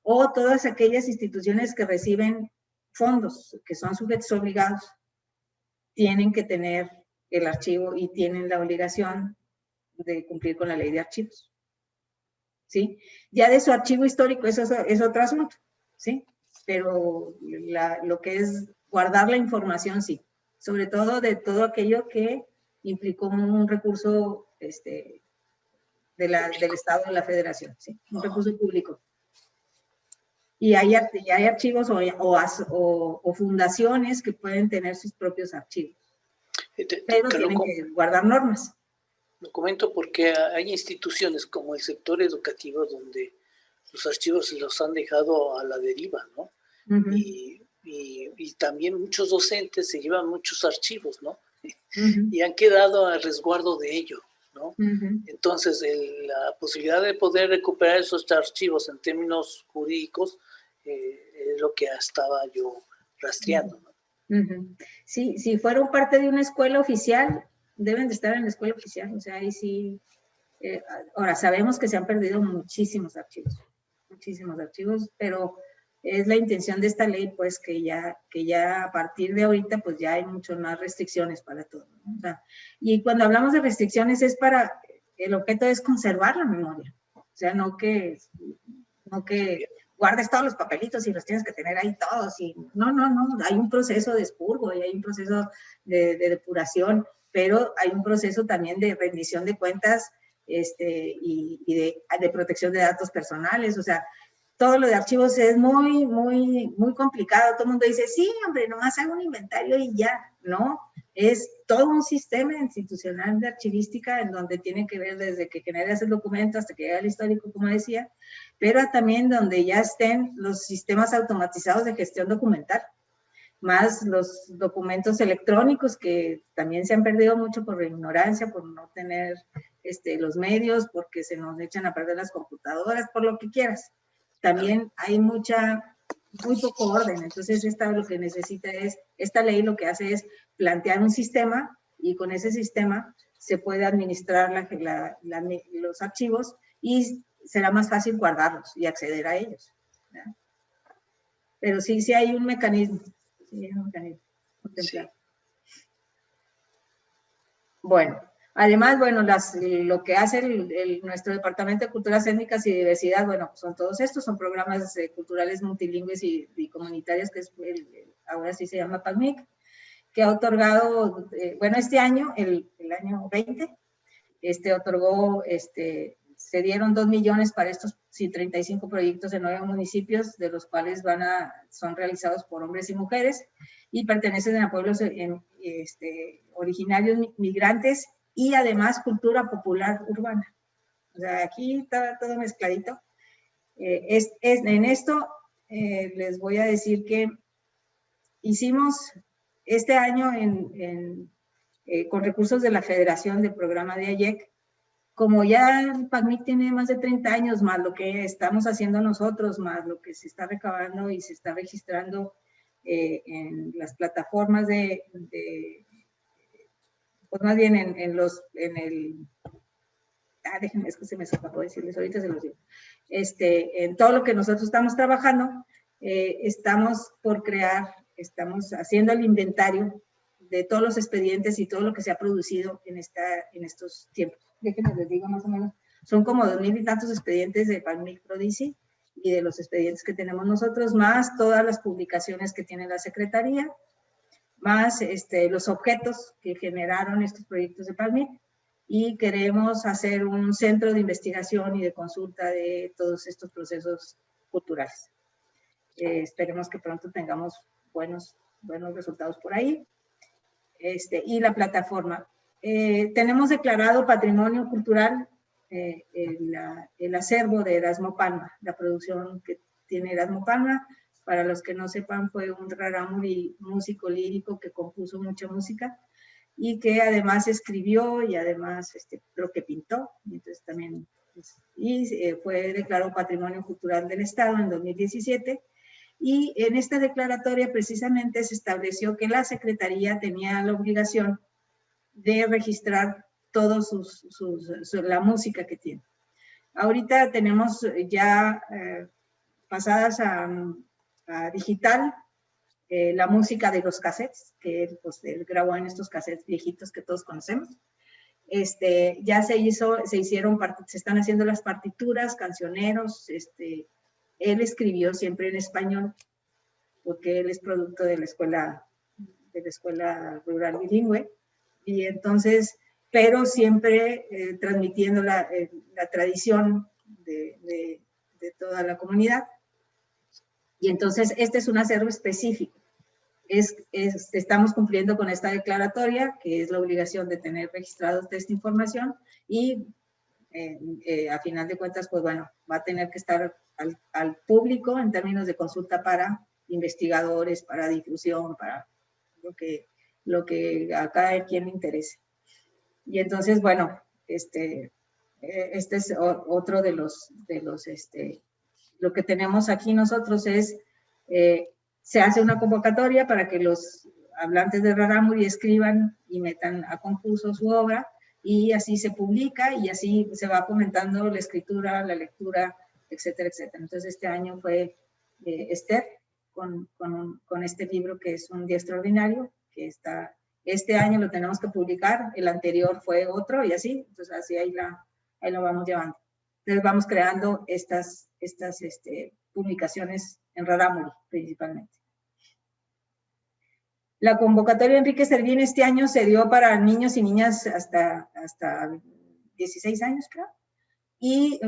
o todas aquellas instituciones que reciben fondos, que son sujetos obligados, tienen que tener el archivo y tienen la obligación de cumplir con la ley de archivos, ¿sí? Ya de su archivo histórico, eso es otro asunto, ¿sí? Pero lo que es guardar la información, sí, sobre todo de todo aquello que implicó un recurso del Estado de la Federación, ¿sí? Un recurso público. Y hay archivos o fundaciones que pueden tener sus propios archivos, pero tienen que guardar normas. Lo comento porque hay instituciones como el sector educativo donde los archivos se los han dejado a la deriva, ¿no? Uh-huh. Y también muchos docentes se llevan muchos archivos, ¿no? Uh-huh. Y han quedado a resguardo de ello, ¿no? Uh-huh. Entonces, la posibilidad de poder recuperar esos archivos en términos jurídicos es lo que estaba yo rastreando, ¿no? Uh-huh. Sí, si fueron parte de una escuela oficial, deben de estar en la escuela oficial, o sea, ahí sí. Ahora, sabemos que se han perdido muchísimos archivos, pero es la intención de esta ley, pues que ya a partir de ahorita, pues ya hay mucho más restricciones para todo, ¿no? O sea, y cuando hablamos de restricciones es para, el objeto es conservar la memoria, o sea, no que guardes todos los papelitos y los tienes que tener ahí todos, y no, hay un proceso de expurgo y hay un proceso de depuración, pero hay un proceso también de rendición de cuentas y de protección de datos personales, o sea, todo lo de archivos es muy, muy, muy complicado. Todo el mundo dice, sí, hombre, nomás hago un inventario y ya. No, es todo un sistema institucional de archivística en donde tiene que ver desde que generas el documento hasta que llega el histórico, como decía, pero también donde ya estén los sistemas automatizados de gestión documental, más los documentos electrónicos que también se han perdido mucho por ignorancia, por no tener los medios, porque se nos echan a perder las computadoras, por lo que quieras. También hay muy poco orden, entonces lo que necesita es, esta ley lo que hace es plantear un sistema y con ese sistema se puede administrar los archivos y será más fácil guardarlos y acceder a ellos, ¿verdad? Pero sí hay un mecanismo. Sí, hay un mecanismo contemplado. Sí. Bueno, además, bueno, lo que hace nuestro Departamento de Culturas Étnicas y Diversidad, bueno, son todos estos, son programas culturales multilingües y comunitarios, que ahora sí se llama PACMIC, que ha otorgado, bueno, este año, el año 20, otorgó, se dieron 2 millones para estos 35 proyectos en 9 municipios, de los cuales son realizados por hombres y mujeres, y pertenecen a pueblos originarios migrantes, y además cultura popular urbana. O sea, aquí está todo mezcladito. En esto les voy a decir que hicimos este año con recursos de la Federación del Programa de AYEC, como ya el PACMIC tiene más de 30 años, más lo que estamos haciendo nosotros, más lo que se está recabando y se está registrando en las plataformas pues más bien déjenme, es que se me escapó decirles, ahorita se los digo. En todo lo que nosotros estamos trabajando, estamos haciendo el inventario de todos los expedientes y todo lo que se ha producido en estos tiempos. Déjenme les digo más o menos, son como 2,000 y tantos expedientes de PACMIC Prodici y de los expedientes que tenemos nosotros, más todas las publicaciones que tiene la Secretaría, más los objetos que generaron estos proyectos de PACMIC, y queremos hacer un centro de investigación y de consulta de todos estos procesos culturales. Esperemos que pronto tengamos buenos resultados por ahí. Y la plataforma. Tenemos declarado patrimonio cultural el acervo de Erasmo Palma, la producción que tiene Erasmo Palma. Para los que no sepan, fue un rarámuri músico lírico que compuso mucha música y que además escribió y además creo que pintó. Entonces también, fue declarado patrimonio cultural del Estado en 2017. Y en esta declaratoria precisamente se estableció que la Secretaría tenía la obligación de registrar todos la música que tiene. Ahorita tenemos ya pasadas a digital la música de los cassettes, que pues, él grabó en estos cassettes viejitos que todos conocemos. Ya se están haciendo las partituras, cancioneros. Él escribió siempre en español, porque él es producto de la escuela rural bilingüe, y entonces, pero siempre transmitiendo la tradición de toda la comunidad. Y entonces, este es un acervo específico. Estamos cumpliendo con esta declaratoria, que es la obligación de tener registrados esta información, y a final de cuentas, pues bueno, va a tener que estar al público en términos de consulta para investigadores, para difusión, para lo que a cada quien le interese. Y entonces, bueno, este es otro de los lo que tenemos aquí nosotros es, se hace una convocatoria para que los hablantes de rarámuri escriban y metan a concurso su obra, y así se publica y así se va fomentando la escritura, la lectura, etcétera, etcétera. Entonces este año fue Esther, con este libro que es un día extraordinario, que está, este año lo tenemos que publicar, el anterior fue otro y así, entonces así ahí lo vamos llevando. Entonces vamos creando estas publicaciones en Rarámuri principalmente. La convocatoria de Enrique Servín este año se dio para niños y niñas hasta 16 años, creo. Y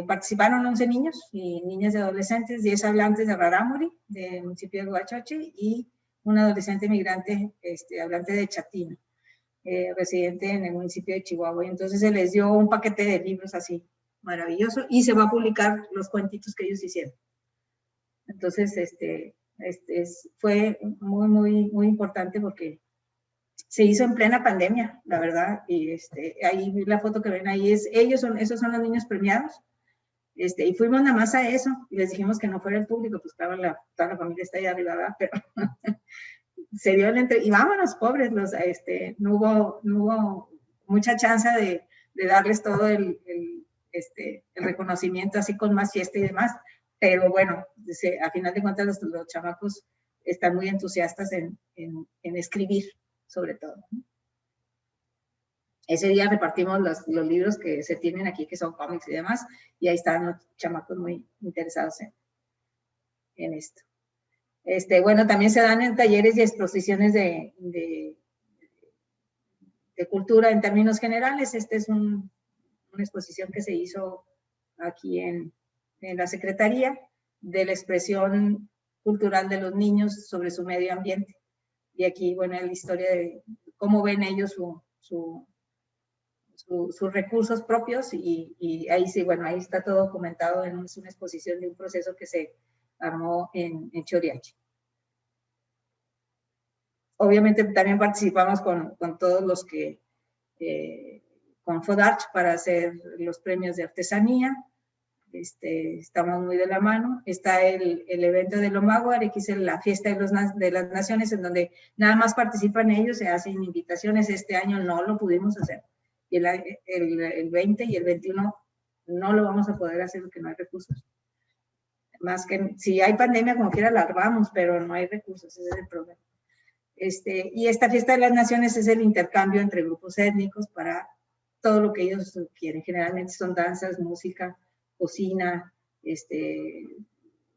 participaron 11 niños y niñas y adolescentes, 10 hablantes de Rarámuri, del municipio de Huachoche, y un adolescente migrante hablante de Chatino, residente en el municipio de Chihuahua. Y entonces se les dio un paquete de libros así, maravilloso, y se va a publicar los cuentitos que ellos hicieron. Entonces, fue muy, muy, muy importante porque se hizo en plena pandemia, la verdad, y ahí la foto que ven ahí esos son los niños premiados, y fuimos nada más a eso, y les dijimos que no fuera el público, pues claro, toda la familia está ahí arriba, ¿verdad? Pero se dio y vámonos, pobres, no hubo mucha chance de darles todo el reconocimiento así con más fiesta y demás, pero bueno, a final de cuentas los chamacos están muy entusiastas en escribir, sobre todo. Ese día repartimos los libros que se tienen aquí, que son cómics y demás, y ahí están los chamacos muy interesados en esto. Bueno, también se dan en talleres y exposiciones de cultura en términos generales. Es una exposición que se hizo aquí en la Secretaría de la expresión cultural de los niños sobre su medio ambiente. Y aquí, bueno, es la historia de cómo ven ellos sus recursos propios y ahí sí, bueno, ahí está todo documentado en una exposición de un proceso que se armó en Choriachi. Obviamente también participamos con todos los que, con FODARCH para hacer los premios de artesanía. Estamos muy de la mano. Está el evento de Lomaguare, que es la fiesta de las naciones, en donde nada más participan ellos, se hacen invitaciones. Este año no lo pudimos hacer. Y el 20 y el 21 no lo vamos a poder hacer porque no hay recursos. Más que si hay pandemia, como quiera la armamos, pero no hay recursos, ese es el problema. Y esta fiesta de las naciones es el intercambio entre grupos étnicos para todo lo que ellos quieren. Generalmente son danzas, música, cocina,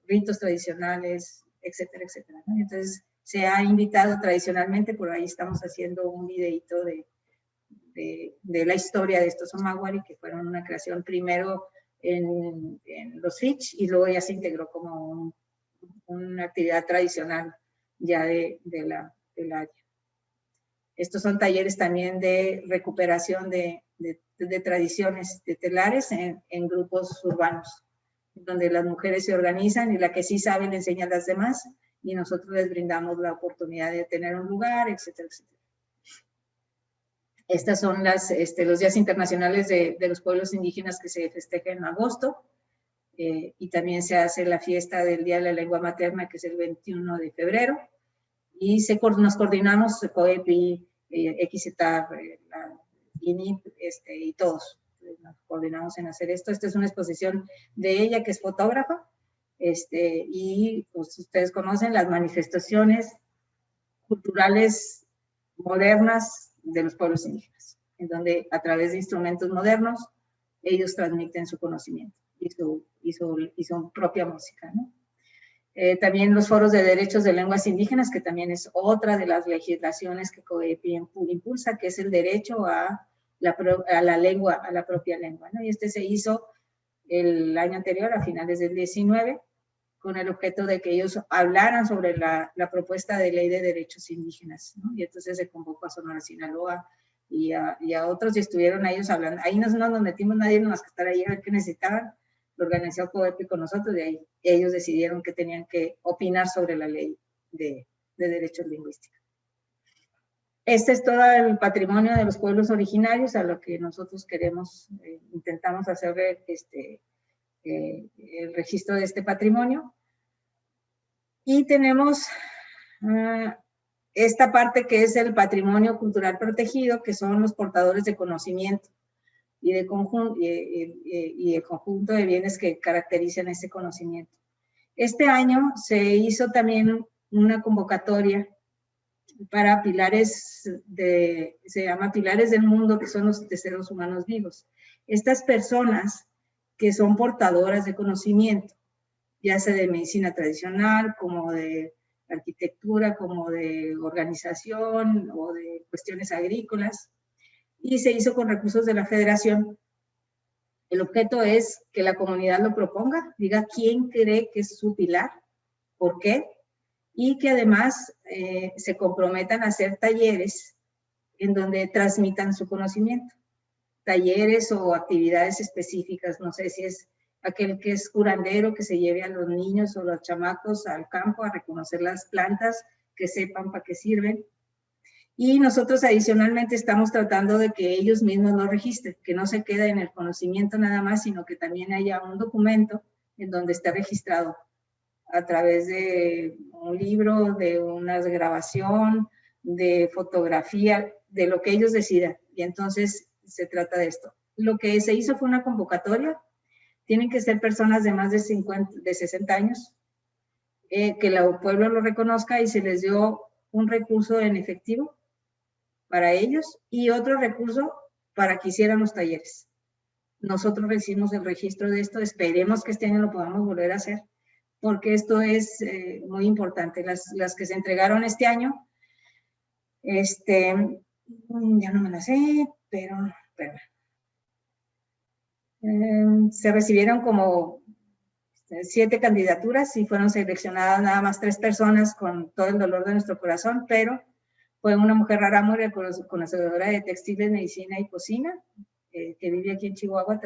ritos tradicionales, etcétera, etcétera, ¿no? Entonces, se ha invitado tradicionalmente, por ahí estamos haciendo un videito de la historia de estos Omagüari, que fueron una creación primero en los Fitch y luego ya se integró como una actividad tradicional ya del área. Estos son talleres también de recuperación de tradiciones de telares en grupos urbanos, donde las mujeres se organizan y la que sí sabe le enseña a las demás y nosotros les brindamos la oportunidad de tener un lugar, etcétera, etcétera. Estas son los días internacionales de los pueblos indígenas que se festejan en agosto, y también se hace la fiesta del Día de la Lengua Materna, que es el 21 de febrero, y nos coordinamos, COEPI, XETAR, INIP, y todos nos coordinamos en hacer esto. Esta es una exposición de ella, que es fotógrafa, y pues ustedes conocen las manifestaciones culturales modernas de los pueblos indígenas, en donde a través de instrumentos modernos ellos transmiten su conocimiento y su propia música, ¿no? También los foros de derechos de lenguas indígenas, que también es otra de las legislaciones que COEPI impulsa, que es el derecho a la lengua, a la propia lengua, ¿no? Y se hizo el año anterior, a finales del 19, con el objeto de que ellos hablaran sobre la propuesta de ley de derechos indígenas, ¿no? Y entonces se convocó a Sonora, Sinaloa y a otros, y estuvieron ellos hablando. Ahí no nos metimos nadie más que estar ahí a ver qué necesitaban. Lo organizó COEPI con nosotros, de ahí ellos decidieron que tenían que opinar sobre la ley de derechos lingüísticos. Este es todo el patrimonio de los pueblos originarios, a lo que nosotros queremos, intentamos hacer el registro de este patrimonio. Y tenemos esta parte que es el patrimonio cultural protegido, que son los portadores de conocimiento y el conjunto de bienes que caracterizan ese conocimiento. Este año se hizo también una convocatoria para pilares se llama Pilares del Mundo, que son los de seres humanos vivos. Estas personas que son portadoras de conocimiento, ya sea de medicina tradicional, como de arquitectura, como de organización o de cuestiones agrícolas, y se hizo con recursos de la Federación. El objeto es que la comunidad lo proponga, diga quién cree que es su pilar, por qué, y que además se comprometan a hacer talleres en donde transmitan su conocimiento. Talleres o actividades específicas, no sé si es aquel que es curandero, que se lleve a los niños o los chamacos al campo a reconocer las plantas, que sepan para qué sirven. Y nosotros adicionalmente estamos tratando de que ellos mismos lo registren, que no se quede en el conocimiento nada más, sino que también haya un documento en donde esté registrado a través de un libro, de una grabación, de fotografía, de lo que ellos decidan. Y entonces se trata de esto. Lo que se hizo fue una convocatoria. Tienen que ser personas de más de 60 años, que el pueblo lo reconozca, y se les dio un recurso en efectivo para ellos y otro recurso para que hicieran los talleres. Nosotros recibimos el registro de esto, esperemos que este año lo podamos volver a hacer, porque esto es muy importante. Las que se entregaron este año, ya no me las sé, pero se recibieron como 7 candidaturas y fueron seleccionadas nada más 3 personas con todo el dolor de nuestro corazón, pero fue una mujer rarámuri, conocedora de textiles, medicina y cocina, que vive aquí en Chihuahua,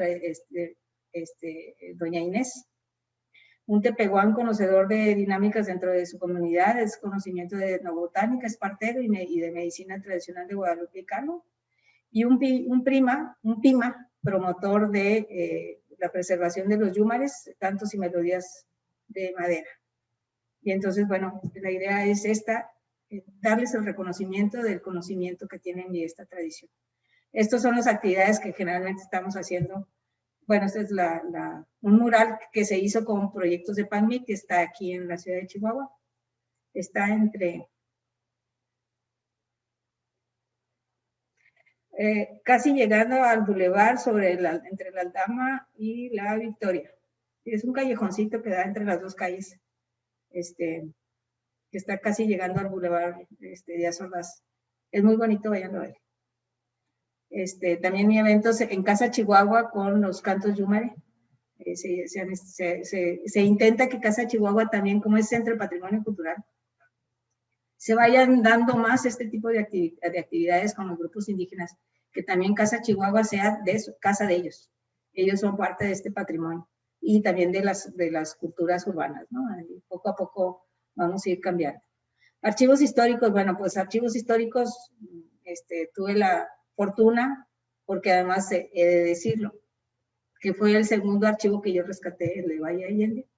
doña Inés. Un tepehuán conocedor de dinámicas dentro de su comunidad, es conocimiento de etnobotánica, es partero y de medicina tradicional de Guadalupe y Cano. Y un PIMA, promotor de la preservación de los yúmares, cantos y melodías de madera. Y entonces, bueno, la idea es esta, darles el reconocimiento del conocimiento que tienen y esta tradición. Estas son las actividades que generalmente estamos haciendo. Bueno, este es un mural que se hizo con proyectos de PANMI, que está aquí en la ciudad de Chihuahua. Está casi llegando al bulevar entre la Aldama y la Victoria. Es un callejoncito que da entre las 2 calles, que está casi llegando al bulevar de Azordas. Es muy bonito, vayan a ver. También hay eventos en Casa Chihuahua con los cantos Yumare. Se intenta que Casa Chihuahua también, como es Centro de Patrimonio Cultural, se vayan dando más este tipo de actividades con los grupos indígenas, que también Casa Chihuahua sea casa de ellos. Ellos son parte de este patrimonio y también de las culturas urbanas, ¿no? Y poco a poco vamos a ir cambiando. Archivos históricos, bueno, pues archivos históricos, tuve la fortuna, porque además he de decirlo, que fue el segundo archivo que yo rescaté, el de Valle Allende.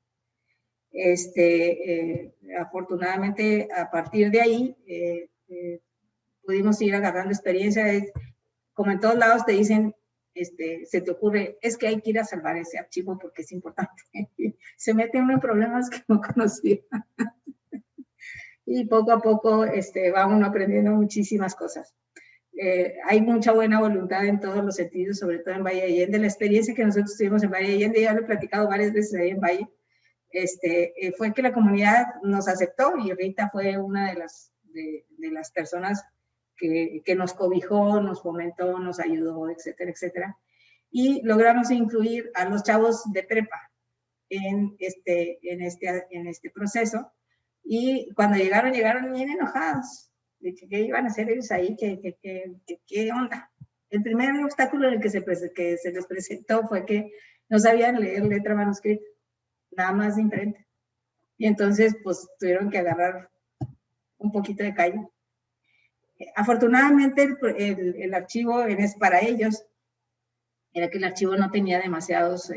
Afortunadamente, a partir de ahí, pudimos ir agarrando experiencia. Como en todos lados te dicen, se te ocurre, es que hay que ir a salvar ese archivo porque es importante. Se mete uno en problemas que no conocía. Y poco a poco va uno aprendiendo muchísimas cosas. Hay mucha buena voluntad en todos los sentidos, sobre todo en Valle Allende. La experiencia que nosotros tuvimos en Valle Allende, ya lo he platicado varias veces ahí en Valle, fue que la comunidad nos aceptó y Rita fue una de las personas que nos cobijó, nos fomentó, nos ayudó, etcétera, etcétera. Y logramos incluir a los chavos de prepa en este proceso. Y cuando llegaron bien enojados de que qué iban a hacer ellos ahí, qué onda. El primer obstáculo en el que se les presentó fue que no sabían leer letra manuscrita, nada más de imprenta. Y entonces, pues, tuvieron que agarrar un poquito de calle. Afortunadamente, el archivo para ellos era que el archivo no tenía demasiados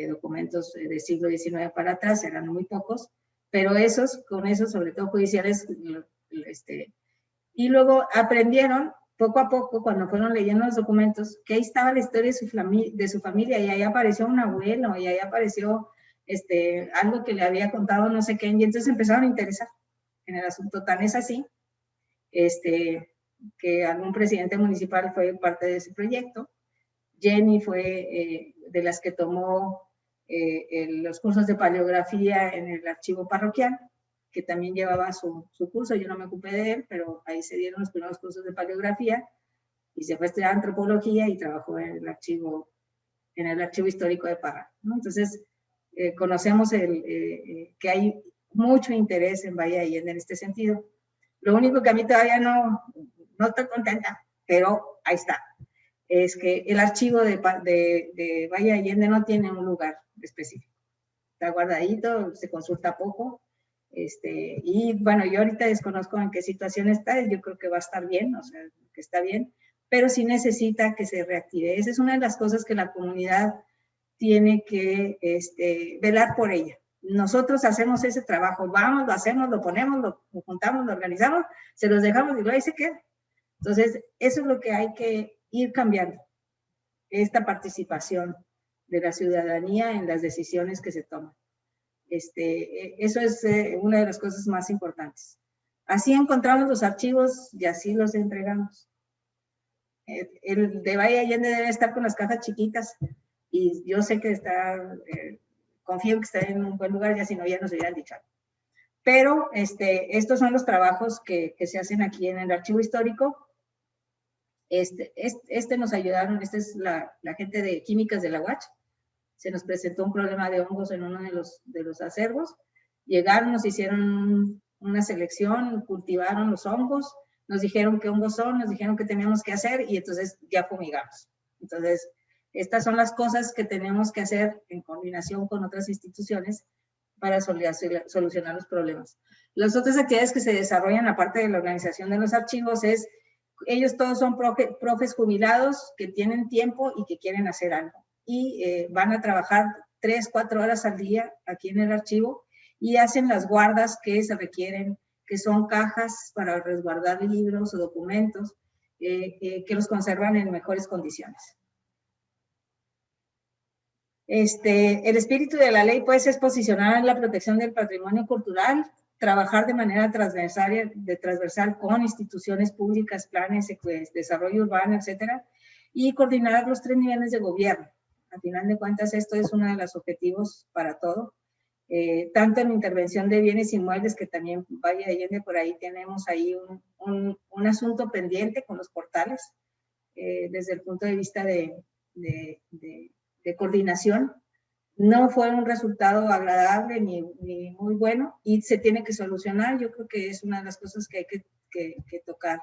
documentos del siglo XIX para atrás, eran muy pocos, pero con esos, sobre todo judiciales, y luego aprendieron poco a poco, cuando fueron leyendo los documentos, que ahí estaba la historia de su familia, y ahí apareció un abuelo, y ahí apareció algo que le había contado no sé qué, y entonces empezaron a interesar en el asunto. Tan es así, que algún presidente municipal fue parte de ese proyecto. Jenny fue de las que tomó los cursos de paleografía en el archivo parroquial, que también llevaba su curso. Yo no me ocupé de él, pero ahí se dieron los primeros cursos de paleografía y se fue a estudiar antropología y trabajó en el archivo histórico de Parra, ¿no? Entonces, conocemos que hay mucho interés en Valle de Allende en este sentido. Lo único que a mí todavía no estoy contenta, pero ahí está, es que el archivo de Valle de Allende no tiene un lugar específico. Está guardadito, se consulta poco, y bueno, yo ahorita desconozco en qué situación está, yo creo que va a estar bien, o sea, que está bien, pero sí necesita que se reactive. Esa es una de las cosas que la comunidad tiene que velar por ella. Nosotros hacemos ese trabajo, vamos, lo hacemos, lo ponemos, lo juntamos, lo organizamos, se los dejamos y luego ahí se queda. Entonces, eso es lo que hay que ir cambiando, esta participación de la ciudadanía en las decisiones que se toman. Eso es una de las cosas más importantes. Así encontramos los archivos y así los entregamos. El de Valle Allende debe estar con las cajas chiquitas y yo sé que está, confío que está en un buen lugar, ya si no, ya nos hubieran dicho. Pero estos son los trabajos que se hacen aquí en el archivo histórico. Nos ayudaron, esta es la gente de químicas de la UACH. Se nos presentó un problema de hongos en uno de los acervos. Llegaron, nos hicieron una selección, cultivaron los hongos, nos dijeron qué hongos son, nos dijeron qué teníamos que hacer y entonces ya fumigamos. Entonces, estas son las cosas que tenemos que hacer en coordinación con otras instituciones para solucionar los problemas. Las otras actividades que se desarrollan aparte de la organización de los archivos es, ellos todos son profes jubilados que tienen tiempo y que quieren hacer algo. Y van a trabajar 3, 4 horas al día aquí en el archivo y hacen las guardas que se requieren, que son cajas para resguardar libros o documentos que los conservan en mejores condiciones. El espíritu de la ley pues es posicionar la protección del patrimonio cultural, trabajar de manera transversal con instituciones públicas, planes, desarrollo urbano, etcétera, y coordinar los 3 niveles de gobierno. Al final de cuentas, esto es uno de los objetivos para todo. Tanto en intervención de bienes inmuebles, que también Valle de Allende, por ahí tenemos ahí un asunto pendiente con los portales, desde el punto de vista de coordinación. No fue un resultado agradable ni muy bueno y se tiene que solucionar. Yo creo que es una de las cosas que hay que tocar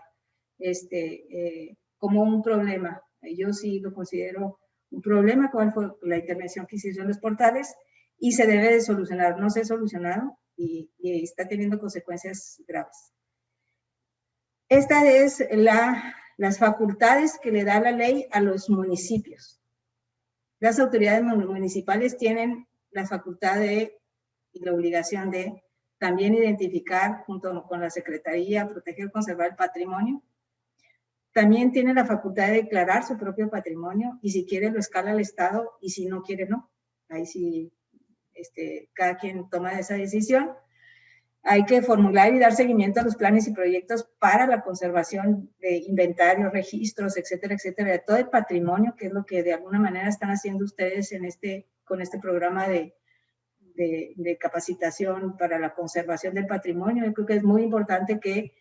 como un problema. Yo sí lo considero un problema, cuál fue la intervención que hicieron los portales y se debe de solucionar. No se ha solucionado y está teniendo consecuencias graves. Esta es las facultades que le da la ley a los municipios. Las autoridades municipales tienen la facultad y la obligación de también identificar, junto con la Secretaría, proteger y conservar el patrimonio. También tiene la facultad de declarar su propio patrimonio y si quiere lo escala al Estado y si no quiere no. Ahí sí, cada quien toma esa decisión. Hay que formular y dar seguimiento a los planes y proyectos para la conservación de inventarios, registros, etcétera, etcétera, de todo el patrimonio, que es lo que de alguna manera están haciendo ustedes con este programa de capacitación para la conservación del patrimonio. Yo creo que es muy importante que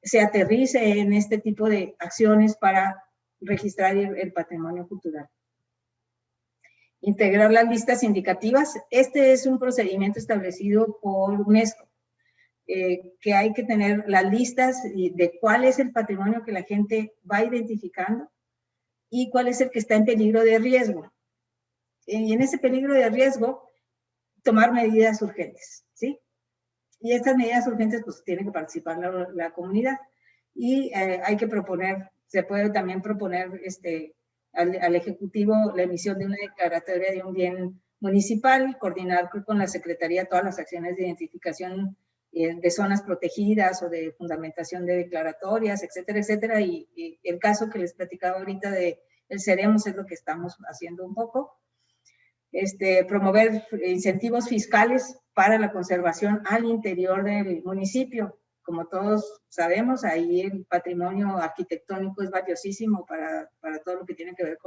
se aterrice en este tipo de acciones para registrar el patrimonio cultural. Integrar las listas indicativas. Este es un procedimiento establecido por UNESCO. Que hay que tener las listas de cuál es el patrimonio que la gente va identificando y cuál es el que está en peligro de riesgo. Y en ese peligro de riesgo, tomar medidas urgentes, ¿sí? Y estas medidas urgentes, pues, tiene que participar la comunidad. Y hay que proponer, se puede también proponer al Ejecutivo la emisión de una declaratoria de un bien municipal, coordinar con la Secretaría todas las acciones de identificación de zonas protegidas o de fundamentación de declaratorias, etcétera, etcétera. Y el caso que les platicaba ahorita de el Ceremos es lo que estamos haciendo un poco. promover incentivos fiscales para la conservación al interior del municipio. Como todos sabemos, ahí el patrimonio arquitectónico es valiosísimo para todo lo que tiene que ver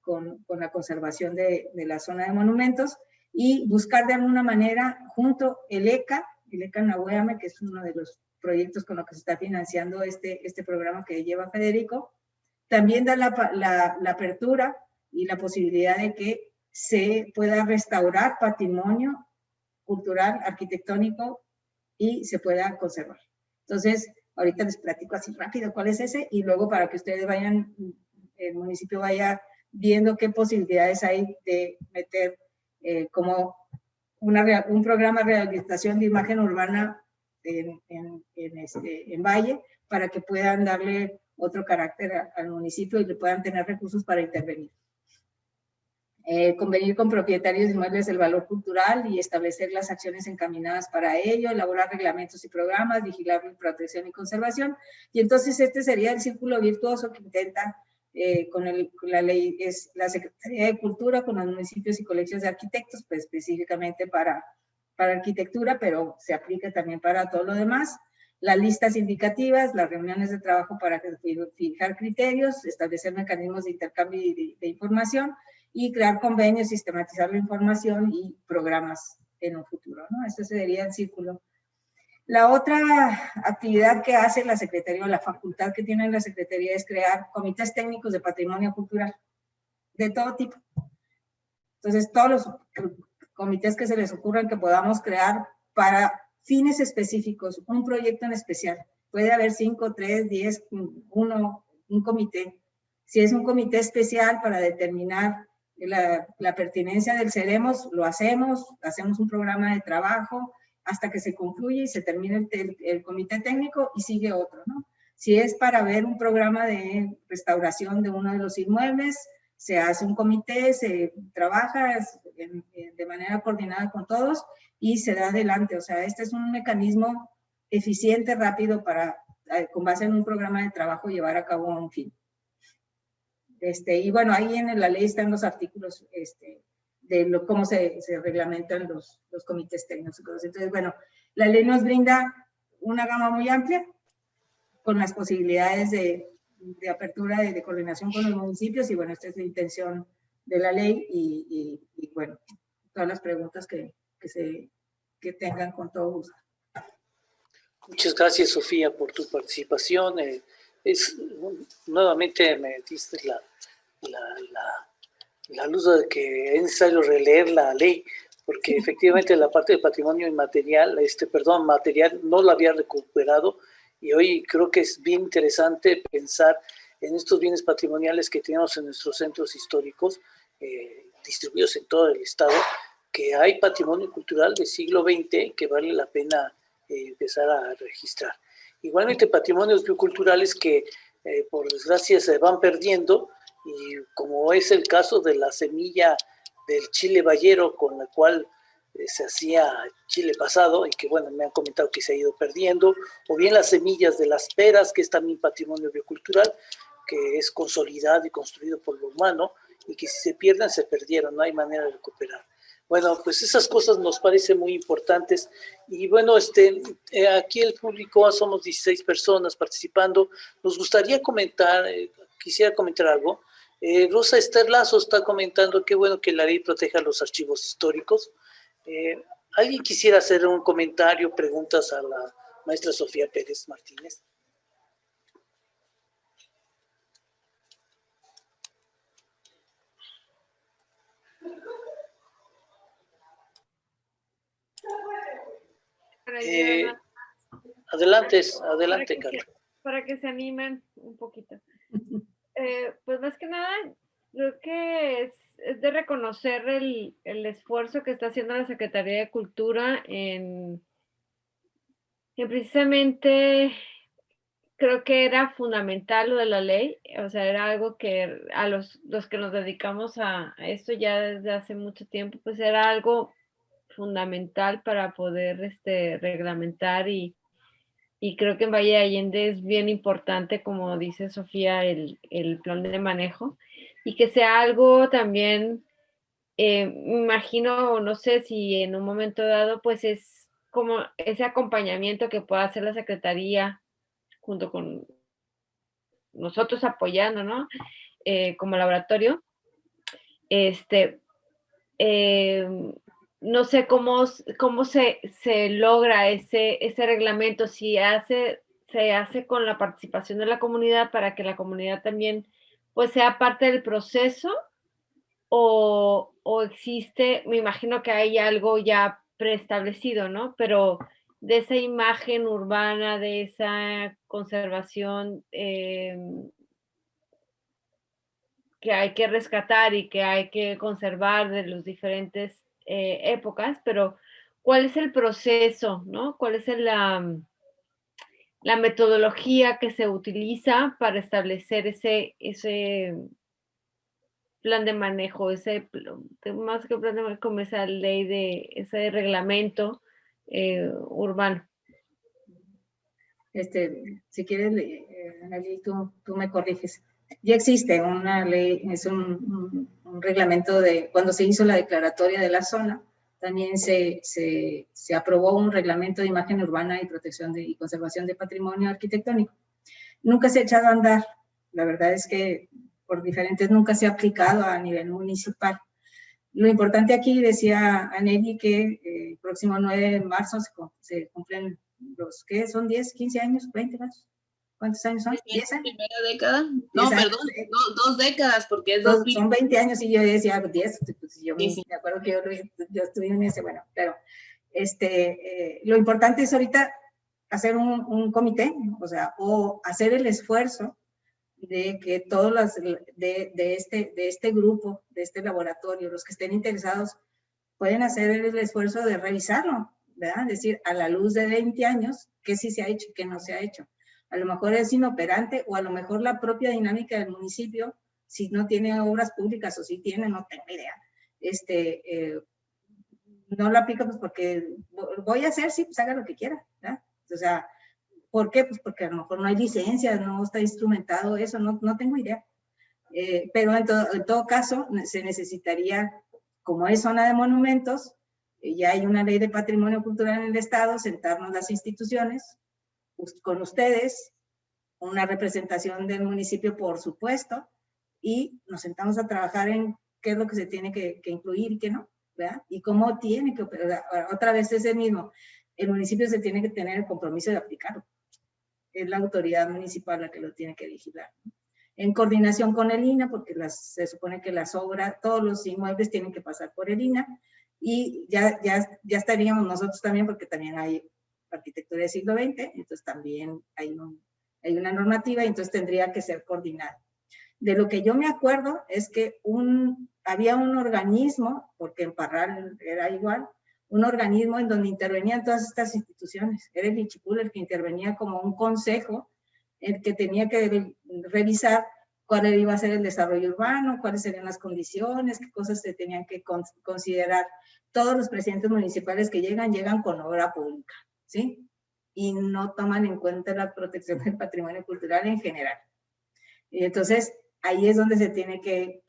con la conservación de la zona de monumentos, y buscar de alguna manera junto el ECA Nahuéame, que es uno de los proyectos con los que se está financiando este programa que lleva Federico, también da la apertura y la posibilidad de que se pueda restaurar patrimonio cultural, arquitectónico, y se pueda conservar. Entonces, ahorita les platico así rápido cuál es ese, y luego para que ustedes vayan, el municipio vaya viendo qué posibilidades hay de meter como un programa de rehabilitación de imagen urbana en Valle, para que puedan darle otro carácter al municipio y le puedan tener recursos para intervenir. Convenir con propietarios de inmuebles del valor cultural y establecer las acciones encaminadas para ello, elaborar reglamentos y programas, vigilar la protección y conservación. Y entonces este sería el círculo virtuoso que intenta con la ley, es la Secretaría de Cultura con los municipios y colegios de arquitectos, pues específicamente para arquitectura, pero se aplica también para todo lo demás. Las listas indicativas, las reuniones de trabajo para fijar criterios, establecer mecanismos de intercambio de información, y crear convenios, sistematizar la información y programas en un futuro, ¿no? Este sería el círculo. La otra actividad que hace la Secretaría, o la facultad que tiene la Secretaría, es crear comités técnicos de patrimonio cultural, de todo tipo. Entonces, todos los comités que se les ocurran que podamos crear para fines específicos, un proyecto en especial. Puede haber 5, 3, 10, 1, un comité. Si es un comité especial para determinar la pertinencia del Ceremos, lo hacemos un programa de trabajo hasta que se concluye y se termine el comité técnico y sigue otro, ¿no? Si es para ver un programa de restauración de uno de los inmuebles, se hace un comité, se trabaja de manera coordinada con todos y se da adelante. O sea, este es un mecanismo eficiente, rápido para, con base en un programa de trabajo, llevar a cabo un fin. Y bueno, ahí en la ley están los artículos de cómo se reglamentan los comités técnicos. Entonces, bueno, la ley nos brinda una gama muy amplia con las posibilidades de apertura, de coordinación con los municipios, y bueno, esta es la intención de la ley, y bueno, todas las preguntas que tengan, con todo gusto. Muchas gracias, Sofía, por tu participación. Nuevamente me diste la luz de que es necesario releer la ley, porque efectivamente la parte del patrimonio inmaterial, material, no la había recuperado, y hoy creo que es bien interesante pensar en estos bienes patrimoniales que tenemos en nuestros centros históricos, distribuidos en todo el estado, que hay patrimonio cultural del siglo XX que vale la pena empezar a registrar. Igualmente patrimonios bioculturales que por desgracia se van perdiendo, y como es el caso de la semilla del chile bayero con la cual se hacía chile pasado, y que bueno, me han comentado que se ha ido perdiendo, o bien las semillas de las peras, que es también patrimonio biocultural, que es consolidado y construido por lo humano, y que si se pierden, se perdieron, no hay manera de recuperar. Bueno, pues esas cosas nos parecen muy importantes. Y bueno, aquí el público, somos 16 personas participando. Nos gustaría comentar, quisiera comentar algo. Rosa Esther Lazo está comentando qué bueno que la ley proteja los archivos históricos. ¿Alguien quisiera hacer un comentario, preguntas a la maestra Sofía Pérez Martínez? Adelante, Carla. Para que se animen un poquito. Pues más que nada, creo que es de reconocer el esfuerzo que está haciendo la Secretaría de Cultura en precisamente, creo que era fundamental lo de la ley, o sea, era algo que a los que nos dedicamos a esto ya desde hace mucho tiempo, pues era algo fundamental para poder reglamentar, y creo que en Valle de Allende es bien importante, como dice Sofía, el plan de manejo, y que sea algo también me imagino, no sé si en un momento dado, pues es como ese acompañamiento que pueda hacer la Secretaría junto con nosotros apoyando, ¿no? Como laboratorio, este, eh, no sé cómo se logra ese reglamento, si se hace con la participación de la comunidad para que la comunidad también pues sea parte del proceso, o existe, me imagino que hay algo ya preestablecido, ¿no? Pero de esa imagen urbana, de esa conservación que hay que rescatar y que hay que conservar de las diferentes épocas, pero ¿cuál es el proceso, no? ¿Cuál es la metodología que se utiliza para establecer ese plan de manejo, más que plan de manejo, como esa ley ese reglamento urbano? Si quieres, Anneli, tú me corriges. Ya existe una ley, es un reglamento de, cuando se hizo la declaratoria de la zona, también se aprobó un reglamento de imagen urbana y protección y conservación de patrimonio arquitectónico. Nunca se ha echado a andar, la verdad es que por diferentes nunca se ha aplicado a nivel municipal. Lo importante aquí, decía Anneli, que el próximo 9 de marzo se cumplen los, ¿qué? ¿Son 10, 15 años, 20 años? ¿Cuántos años son? ¿10 años? ¿Primera década? No, perdón, 2 décadas, porque es 2000. Son 20 años y yo decía 10, pues yo Sí. me acuerdo que yo estuve en ese, bueno, claro. Lo importante es ahorita hacer un comité, o sea, o hacer el esfuerzo de que todos de este grupo, de este laboratorio, los que estén interesados, pueden hacer el esfuerzo de revisarlo, ¿verdad? Es decir, a la luz de 20 años, qué sí se ha hecho y qué no se ha hecho. A lo mejor es inoperante o a lo mejor la propia dinámica del municipio, si no tiene obras públicas o si tiene, no tengo idea, no lo aplica pues porque voy a hacer, sí, pues haga lo que quiera, ¿verdad? O sea, ¿por qué? Pues porque a lo mejor no hay licencias, no está instrumentado eso, no tengo idea. Pero en todo caso, se necesitaría, como es zona de monumentos, ya hay una ley de patrimonio cultural en el estado, sentarnos las instituciones, con ustedes, una representación del municipio, por supuesto, y nos sentamos a trabajar en qué es lo que se tiene que incluir y qué no, ¿verdad? Y cómo tiene que operar. Otra vez es el mismo, el municipio se tiene que tener el compromiso de aplicarlo. Es la autoridad municipal la que lo tiene que vigilar, ¿no? En coordinación con el INAH, porque se supone que las obras, todos los inmuebles tienen que pasar por el INAH, y ya estaríamos nosotros también, porque también hay arquitectura del siglo XX, entonces también hay una normativa, y entonces tendría que ser coordinado. De lo que yo me acuerdo es que había un organismo, porque en Parral era igual, un organismo en donde intervenían todas estas instituciones. Era el Ichipul el que intervenía como un consejo, el que tenía que revisar cuál iba a ser el desarrollo urbano, cuáles serían las condiciones, qué cosas se tenían que considerar. Todos los presidentes municipales que llegan con obra pública, ¿sí? Y no toman en cuenta la protección del patrimonio cultural en general. Y entonces, ahí es donde se tiene que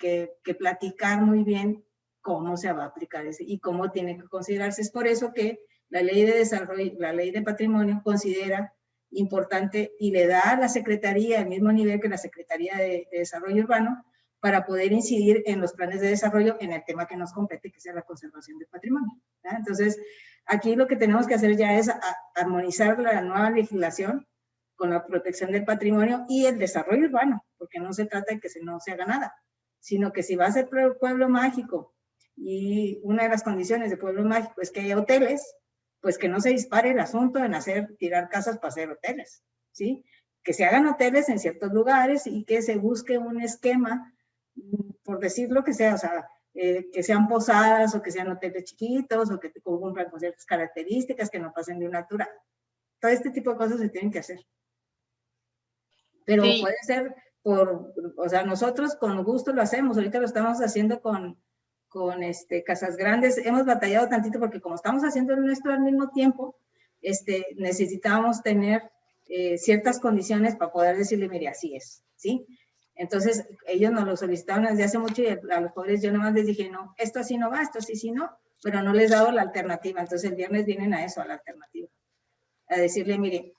platicar muy bien cómo se va a aplicar ese y cómo tiene que considerarse. Es por eso que la ley de desarrollo, la ley de patrimonio considera importante y le da a la Secretaría el mismo nivel que la Secretaría de Desarrollo Urbano para poder incidir en los planes de desarrollo en el tema que nos compete, que sea la conservación del patrimonio, ¿verdad? Entonces, aquí lo que tenemos que hacer ya es armonizar la nueva legislación con la protección del patrimonio y el desarrollo urbano, porque no se trata de que no se haga nada, sino que si va a ser pueblo mágico y una de las condiciones de pueblo mágico es que haya hoteles, pues que no se dispare el asunto en tirar casas para hacer hoteles, ¿sí? Que se hagan hoteles en ciertos lugares y que se busque un esquema, por decir lo que sea, o sea, que sean posadas o que sean hoteles chiquitos o que cumplan con ciertas características, que no pasen de una altura. Todo este tipo de cosas se tienen que hacer. Pero sí, puede ser o sea, nosotros con gusto lo hacemos, ahorita lo estamos haciendo con Casas Grandes, hemos batallado tantito porque como estamos haciendo el nuestro al mismo tiempo, necesitábamos tener ciertas condiciones para poder decirle, mire, así es, ¿sí? Entonces, ellos nos lo solicitaron desde hace mucho y a los pobres yo nomás les dije, no, esto así no va, esto así sí no, pero no les he dado la alternativa. Entonces, el viernes vienen a eso, a la alternativa. A decirle, mire,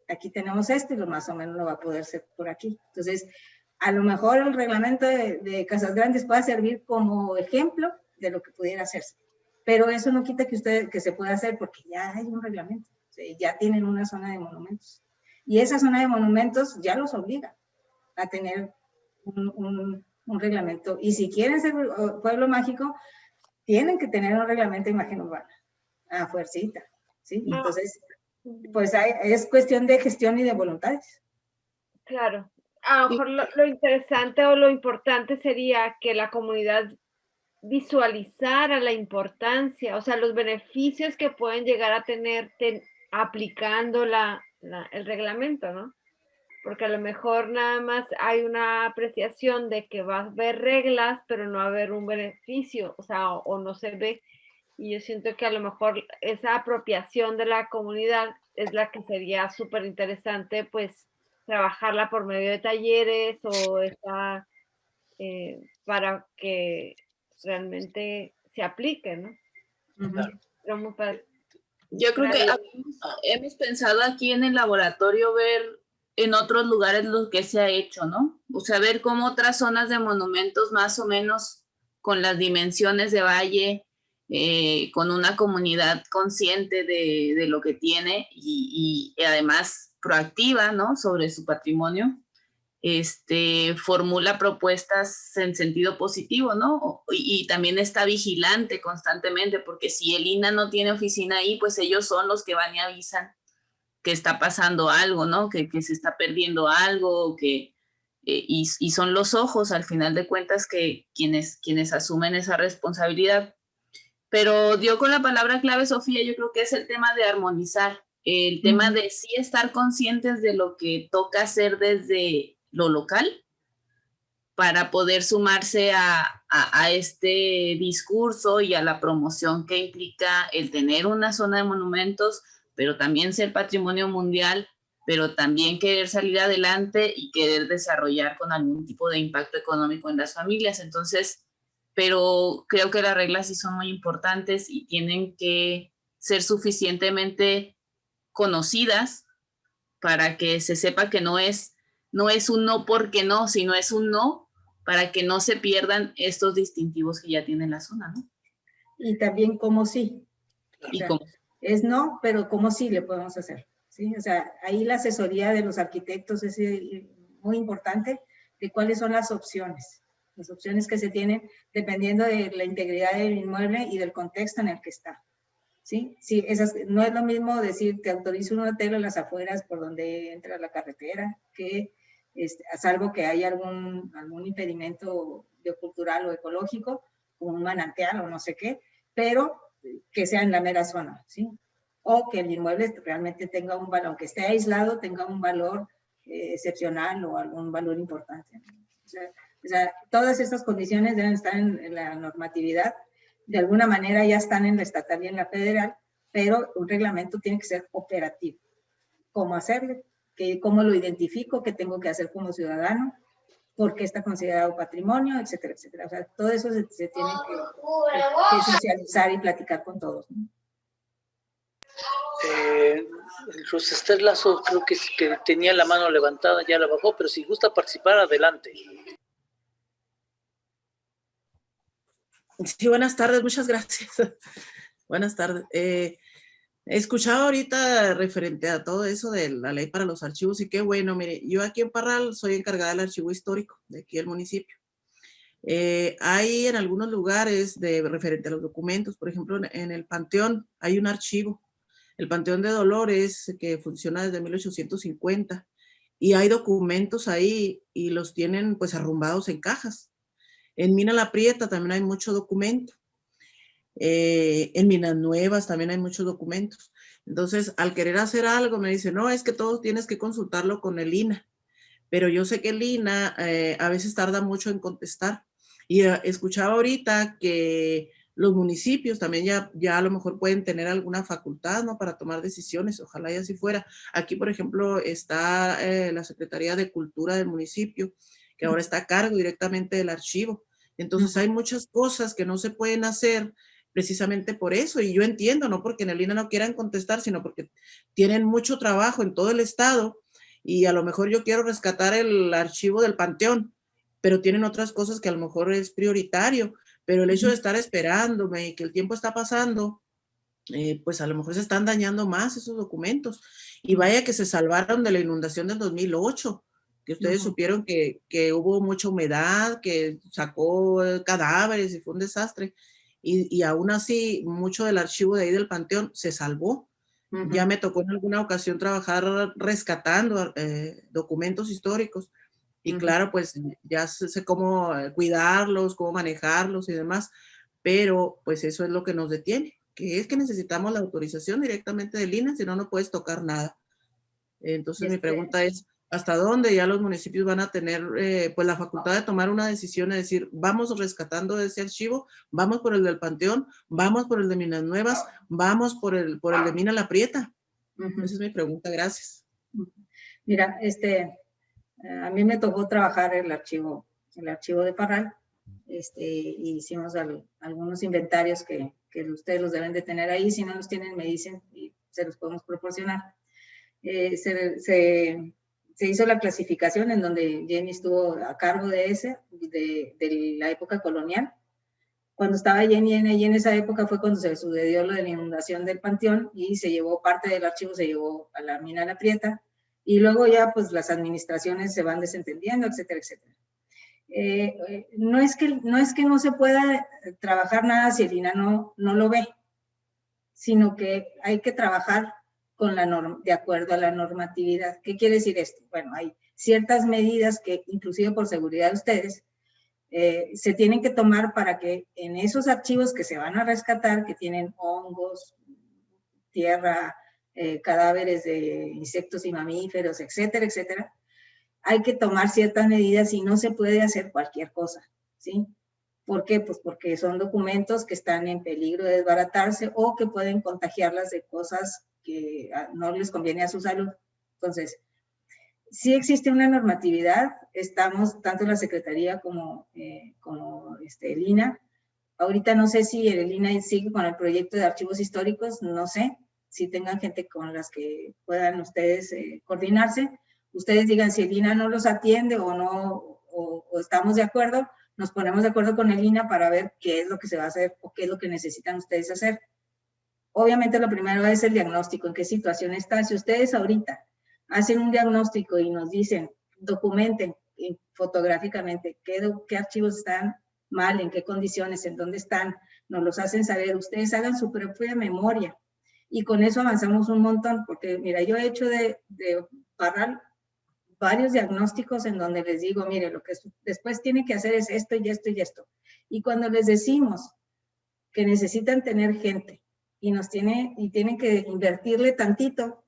aquí tenemos esto y lo más o menos lo va a poder ser por aquí. Entonces, a lo mejor el reglamento de Casas Grandes pueda servir como ejemplo de lo que pudiera hacerse. Pero eso no quita que se pueda hacer porque ya hay un reglamento. O sea, ya tienen una zona de monumentos. Y esa zona de monumentos ya los obliga a tener un reglamento. Y si quieren ser pueblo mágico, tienen que tener un reglamento de imagen urbana, a fuercita, ¿sí? Entonces, pues es cuestión de gestión y de voluntades. Claro. A lo mejor lo interesante o lo importante sería que la comunidad visualizara la importancia, o sea, los beneficios que pueden llegar a tener aplicando el reglamento, ¿no? Porque a lo mejor nada más hay una apreciación de que va a haber reglas, pero no va a haber un beneficio, o sea, o no se ve. Y yo siento que a lo mejor esa apropiación de la comunidad es la que sería súper interesante, pues, trabajarla por medio de talleres o para que realmente se aplique, ¿no? Claro. Pero muy padre. Yo creo que hemos pensado aquí en el laboratorio ver en otros lugares lo que se ha hecho, ¿no? O sea, ver cómo otras zonas de monumentos más o menos con las dimensiones de valle, con una comunidad consciente de lo que tiene y además proactiva, ¿no? Sobre su patrimonio, formula propuestas en sentido positivo, ¿no? Y también está vigilante constantemente, porque si el INAH no tiene oficina ahí, pues ellos son los que van y avisan que está pasando algo, ¿no? Que se está perdiendo algo, y son los ojos, al final de cuentas, que quienes asumen esa responsabilidad. Pero dio con la palabra clave, Sofía, yo creo que es el tema de armonizar, el tema de sí estar conscientes de lo que toca hacer desde lo local para poder sumarse a este discurso y a la promoción que implica el tener una zona de monumentos, pero también ser patrimonio mundial, pero también querer salir adelante y querer desarrollar con algún tipo de impacto económico en las familias. Entonces, pero creo que las reglas sí son muy importantes y tienen que ser suficientemente conocidas para que se sepa que no es un no porque no, sino es un no para que no se pierdan estos distintivos que ya tiene la zona, ¿no? Y también cómo sí. Y o sea, cómo. Es no, pero cómo sí le podemos hacer, ¿sí? O sea, ahí la asesoría de los arquitectos es muy importante de cuáles son las opciones que se tienen dependiendo de la integridad del inmueble y del contexto en el que está. ¿Sí? Sí, no es lo mismo decir te autorizo un hotel en las afueras por donde entra la carretera, que salvo que haya algún impedimento biocultural o ecológico, como un manantial o no sé qué, pero que sea en la mera zona, ¿sí? O que el inmueble realmente tenga un valor, aunque esté aislado, tenga un valor excepcional o algún valor importante. O sea, todas estas condiciones deben estar en la normatividad. De alguna manera ya están en la estatal y en la federal, pero un reglamento tiene que ser operativo. ¿Cómo hacerlo? ¿Cómo lo identifico? ¿Qué tengo que hacer como ciudadano? ¿Por qué está considerado patrimonio? Etcétera, etcétera. O sea, todo eso se tiene que socializar y platicar con todos, ¿no? Rosester Lazo creo que tenía la mano levantada, ya la bajó, pero si gusta participar, adelante. Sí, buenas tardes, muchas gracias. Buenas tardes. He escuchado ahorita referente a todo eso de la ley para los archivos y qué bueno, mire, yo aquí en Parral soy encargada del archivo histórico de aquí del municipio. Hay en algunos lugares referente a los documentos, por ejemplo, en el Panteón hay un archivo, el Panteón de Dolores, que funciona desde 1850, y hay documentos ahí y los tienen pues arrumbados en cajas. En Mina La Prieta también hay mucho documento. En Minas Nuevas también hay muchos documentos. Entonces, al querer hacer algo, me dice, no, es que todo tienes que consultarlo con el INAH. Pero yo sé que el INAH a veces tarda mucho en contestar. Y escuchaba ahorita que los municipios también ya a lo mejor pueden tener alguna facultad, ¿no? Para tomar decisiones, ojalá y así fuera. Aquí, por ejemplo, está la Secretaría de Cultura del municipio que ahora está a cargo directamente del archivo. Entonces hay muchas cosas que no se pueden hacer precisamente por eso, y yo entiendo, no porque en el INAH no quieran contestar, sino porque tienen mucho trabajo en todo el estado, y a lo mejor yo quiero rescatar el archivo del Panteón, pero tienen otras cosas que a lo mejor es prioritario, pero el hecho de estar esperándome y que el tiempo está pasando, pues a lo mejor se están dañando más esos documentos. Y vaya que se salvaron de la inundación del 2008, que ustedes supieron que hubo mucha humedad, que sacó cadáveres y fue un desastre. Y aún así, mucho del archivo de ahí del Panteón se salvó. Ya me tocó en alguna ocasión trabajar rescatando documentos históricos. Y claro, pues ya sé cómo cuidarlos, cómo manejarlos y demás, pero pues eso es lo que nos detiene, que es que necesitamos la autorización directamente del INAH, si no, no puedes tocar nada. Entonces mi pregunta es, ¿hasta dónde ya los municipios van a tener pues la facultad de tomar una decisión y decir, vamos rescatando ese archivo, vamos por el del Panteón, vamos por el de Minas Nuevas, vamos por el de Mina La Prieta? Esa es mi pregunta, gracias. Mira, a mí me tocó trabajar el archivo de Parral. Hicimos algunos inventarios que ustedes los deben de tener ahí. Si no los tienen, me dicen y se los podemos proporcionar. Se hizo la clasificación en donde Jenny estuvo a cargo de la época colonial. Cuando estaba Jenny en esa época fue cuando se sucedió lo de la inundación del Panteón y se llevó parte del archivo, se llevó a la Mina La Prieta, y luego ya pues las administraciones se van desentendiendo, etcétera, etcétera. No es que no se pueda trabajar nada si el INAH no lo ve, sino que hay que trabajar de acuerdo a la normatividad. ¿Qué quiere decir esto? Bueno, hay ciertas medidas que, inclusive por seguridad de ustedes, se tienen que tomar para que en esos archivos que se van a rescatar, que tienen hongos, tierra, cadáveres de insectos y mamíferos, etcétera, etcétera, hay que tomar ciertas medidas y no se puede hacer cualquier cosa, ¿sí? ¿Por qué? Pues porque son documentos que están en peligro de desbaratarse o que pueden contagiarlas de cosas que no les conviene a su salud. Entonces, sí existe una normatividad, estamos tanto la Secretaría como el INAH. Ahorita no sé si el INAH sigue con el proyecto de archivos históricos, no sé, si tengan gente con las que puedan ustedes coordinarse. Ustedes digan si el INAH no los atiende o no, o estamos de acuerdo, nos ponemos de acuerdo con el INAH para ver qué es lo que se va a hacer o qué es lo que necesitan ustedes hacer. Obviamente lo primero es el diagnóstico, en qué situación está. Si ustedes ahorita hacen un diagnóstico y nos dicen, documenten fotográficamente qué archivos están mal, en qué condiciones, en dónde están, nos los hacen saber, ustedes hagan su propia memoria y con eso avanzamos un montón, porque mira, yo he hecho de Parral varios diagnósticos en donde les digo, mire, lo que después tiene que hacer es esto y esto y esto. Y cuando les decimos que necesitan tener gente y tienen que invertirle tantito,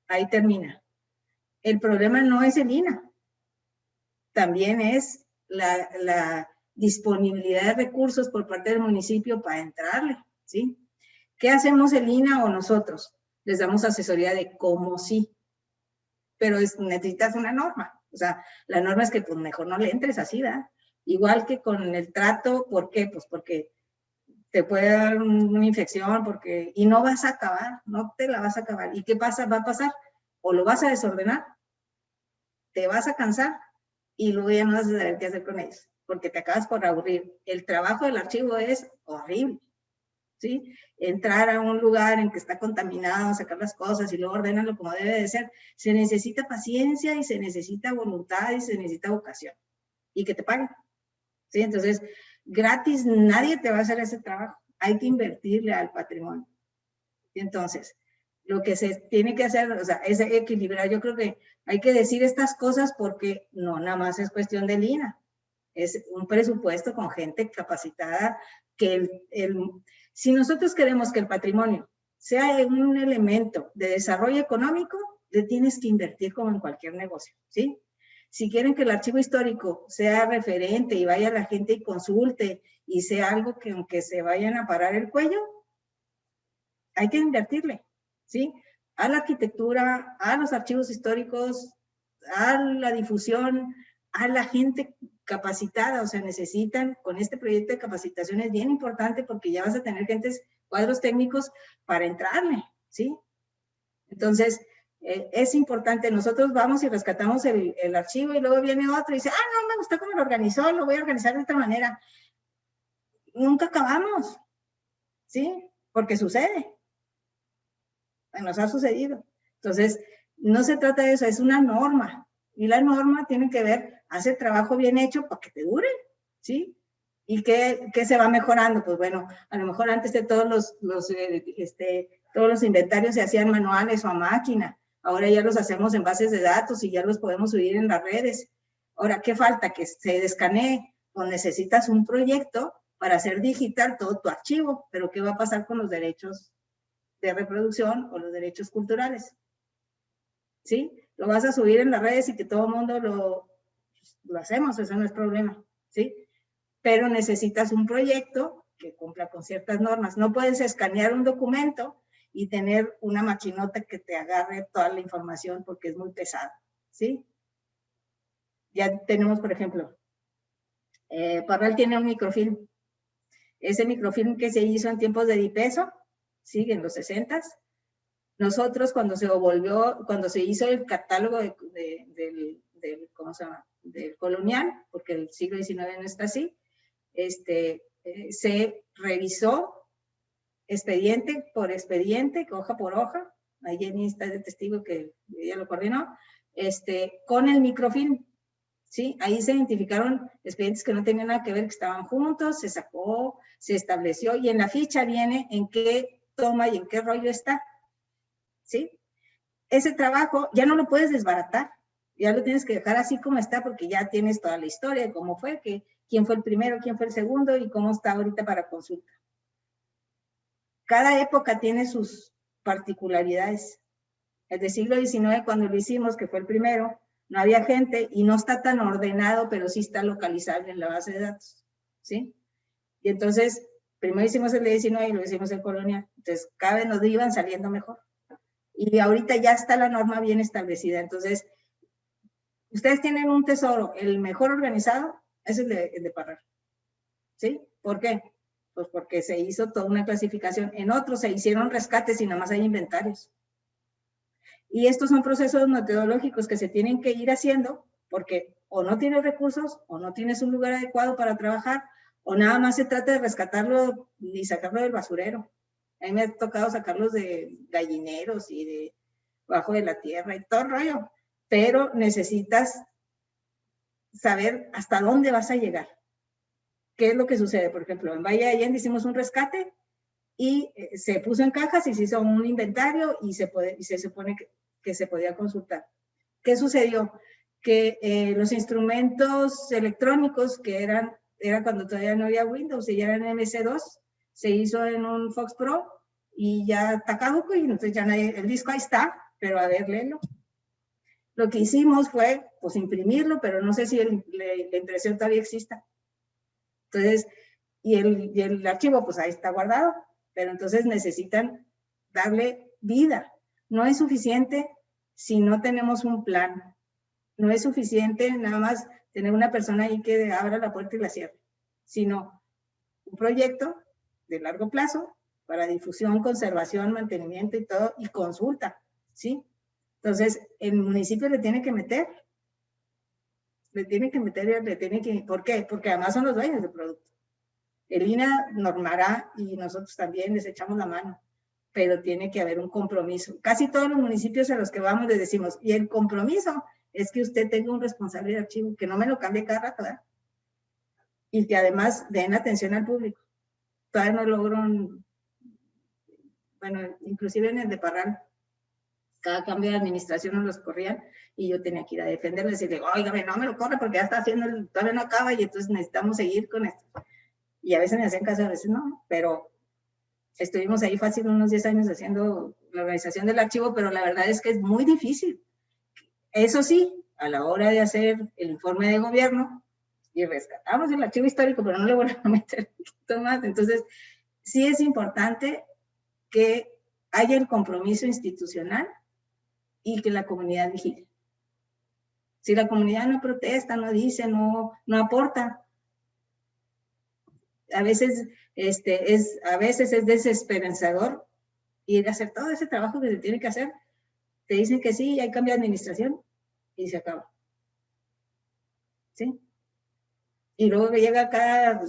ahí termina. El problema no es el INAH, también es la disponibilidad de recursos por parte del municipio para entrarle, ¿sí? ¿Qué hacemos el INAH o nosotros? Les damos asesoría de cómo sí, pero necesitas una norma. O sea, la norma es que pues mejor no le entres así, ¿verdad? Igual que con el trato, ¿por qué? Pues porque te puede dar una infección, y no vas a acabar, no te la vas a acabar. ¿Y qué pasa? Va a pasar, o lo vas a desordenar, te vas a cansar, y luego ya no vas a saber qué hacer con ellos, porque te acabas por aburrir. El trabajo del archivo es horrible, ¿sí? Entrar a un lugar en que está contaminado, sacar las cosas y luego ordenarlo como debe de ser, se necesita paciencia y se necesita voluntad y se necesita vocación, y que te paguen, ¿sí? Entonces, gratis nadie te va a hacer ese trabajo, hay que invertirle al patrimonio. Entonces, lo que se tiene que hacer, o sea, es equilibrar. Yo creo que hay que decir estas cosas porque no nada más es cuestión del INAH, es un presupuesto con gente capacitada que si nosotros queremos que el patrimonio sea un elemento de desarrollo económico, le tienes que invertir como en cualquier negocio, ¿sí? Si quieren que el archivo histórico sea referente y vaya la gente y consulte y sea algo que aunque se vayan a parar el cuello, hay que invertirle, ¿sí? A la arquitectura, a los archivos históricos, a la difusión, a la gente capacitada, o sea, necesitan, con este proyecto de capacitación es bien importante porque ya vas a tener cuadros técnicos para entrarle, ¿sí? Entonces, es importante, nosotros vamos y rescatamos el archivo y luego viene otro y dice, no me gustó cómo lo organizó, lo voy a organizar de otra manera. Nunca acabamos, ¿sí? Porque sucede. Nos ha sucedido. Entonces, no se trata de eso, es una norma. Y la norma tiene que ver, hace trabajo bien hecho para que te dure, ¿sí? ¿Y qué se va mejorando? Pues bueno, a lo mejor antes de todos los inventarios se hacían manuales o a máquina. Ahora ya los hacemos en bases de datos y ya los podemos subir en las redes. Ahora, ¿qué falta? Que se descanee o necesitas un proyecto para hacer digital todo tu archivo. Pero ¿qué va a pasar con los derechos de reproducción o los derechos culturales? ¿Sí? Lo vas a subir en las redes y que todo el mundo lo hacemos, eso no es problema, ¿sí? Pero necesitas un proyecto que cumpla con ciertas normas. No puedes escanear un documento y tener una maquinota que te agarre toda la información porque es muy pesado, ¿sí? Ya tenemos, por ejemplo, Parral tiene un microfilm. Ese microfilm que se hizo en tiempos de Dipeso, ¿sí? En los 60s. Nosotros cuando se hizo el catálogo ¿cómo se llama? Del colonial, porque el siglo XIX no está así, se revisó expediente por expediente, hoja por hoja, ahí Jenny está de testigo que ella lo coordinó, con el microfilm, ¿sí? Ahí se identificaron expedientes que no tenían nada que ver, que estaban juntos, se sacó, se estableció, y en la ficha viene en qué toma y en qué rollo está, ¿sí? Ese trabajo ya no lo puedes desbaratar, ya lo tienes que dejar así como está porque ya tienes toda la historia de cómo fue, quién fue el primero, quién fue el segundo y cómo está ahorita para consulta. Cada época tiene sus particularidades. El del siglo XIX, cuando lo hicimos, que fue el primero, no había gente y no está tan ordenado, pero sí está localizable en la base de datos, ¿sí? Y entonces, primero hicimos el de XIX y luego hicimos el colonial. Entonces, cada vez nos iban saliendo mejor. Y ahorita ya está la norma bien establecida. Entonces, ustedes tienen un tesoro, el mejor organizado es el de Parral, ¿sí? ¿Por qué? Pues porque se hizo toda una clasificación. En otros se hicieron rescates y nada más hay inventarios. Y estos son procesos metodológicos que se tienen que ir haciendo porque o no tienes recursos o no tienes un lugar adecuado para trabajar o nada más se trata de rescatarlo y sacarlo del basurero. A mí me ha tocado sacarlos de gallineros y de bajo de la tierra y todo el rollo, pero necesitas saber hasta dónde vas a llegar. ¿Qué es lo que sucede? Por ejemplo, en Valle de Allende hicimos un rescate y se puso en cajas y se hizo un inventario y se supone que se podía consultar. ¿Qué sucedió? Que los instrumentos electrónicos que era cuando todavía no había Windows y ya eran MC2, se hizo en un Fox Pro y ya está caduco y entonces ya nadie, el disco ahí está, pero a ver, léelo. Lo que hicimos fue, pues, imprimirlo, pero no sé si la impresión todavía exista. Entonces, y el archivo, pues ahí está guardado, pero entonces necesitan darle vida. No es suficiente si no tenemos un plan. No es suficiente nada más tener una persona ahí que abra la puerta y la cierre, sino un proyecto de largo plazo para difusión, conservación, mantenimiento y todo, y consulta, ¿sí? Entonces, el municipio le tiene que meter, ¿por qué? Porque además son los dueños del producto. El INAH normará y nosotros también les echamos la mano, pero tiene que haber un compromiso. Casi todos los municipios a los que vamos les decimos, y el compromiso es que usted tenga un responsable de archivo, que no me lo cambie cada rato, ¿verdad? Y que además den atención al público. Todavía no logro, bueno, inclusive en el de Parral, cada cambio de administración nos los corrían y yo tenía que ir a defenderlo y decirle, oiga, no me lo corre porque ya está haciendo, todavía no acaba y entonces necesitamos seguir con esto. Y a veces me hacían caso, a veces no, pero estuvimos ahí fácil unos 10 años haciendo la organización del archivo, pero la verdad es que es muy difícil. Eso sí, a la hora de hacer el informe de gobierno, y rescatamos el archivo histórico, pero no le volvemos a meter un poquito más. Entonces, sí es importante que haya el compromiso institucional y que la comunidad vigile. Si la comunidad no protesta, no dice, no aporta, a veces es desesperanzador ir a hacer todo ese trabajo que se tiene que hacer. Te dicen que sí, hay cambio de administración y se acaba. ¿Sí? Y luego llega acá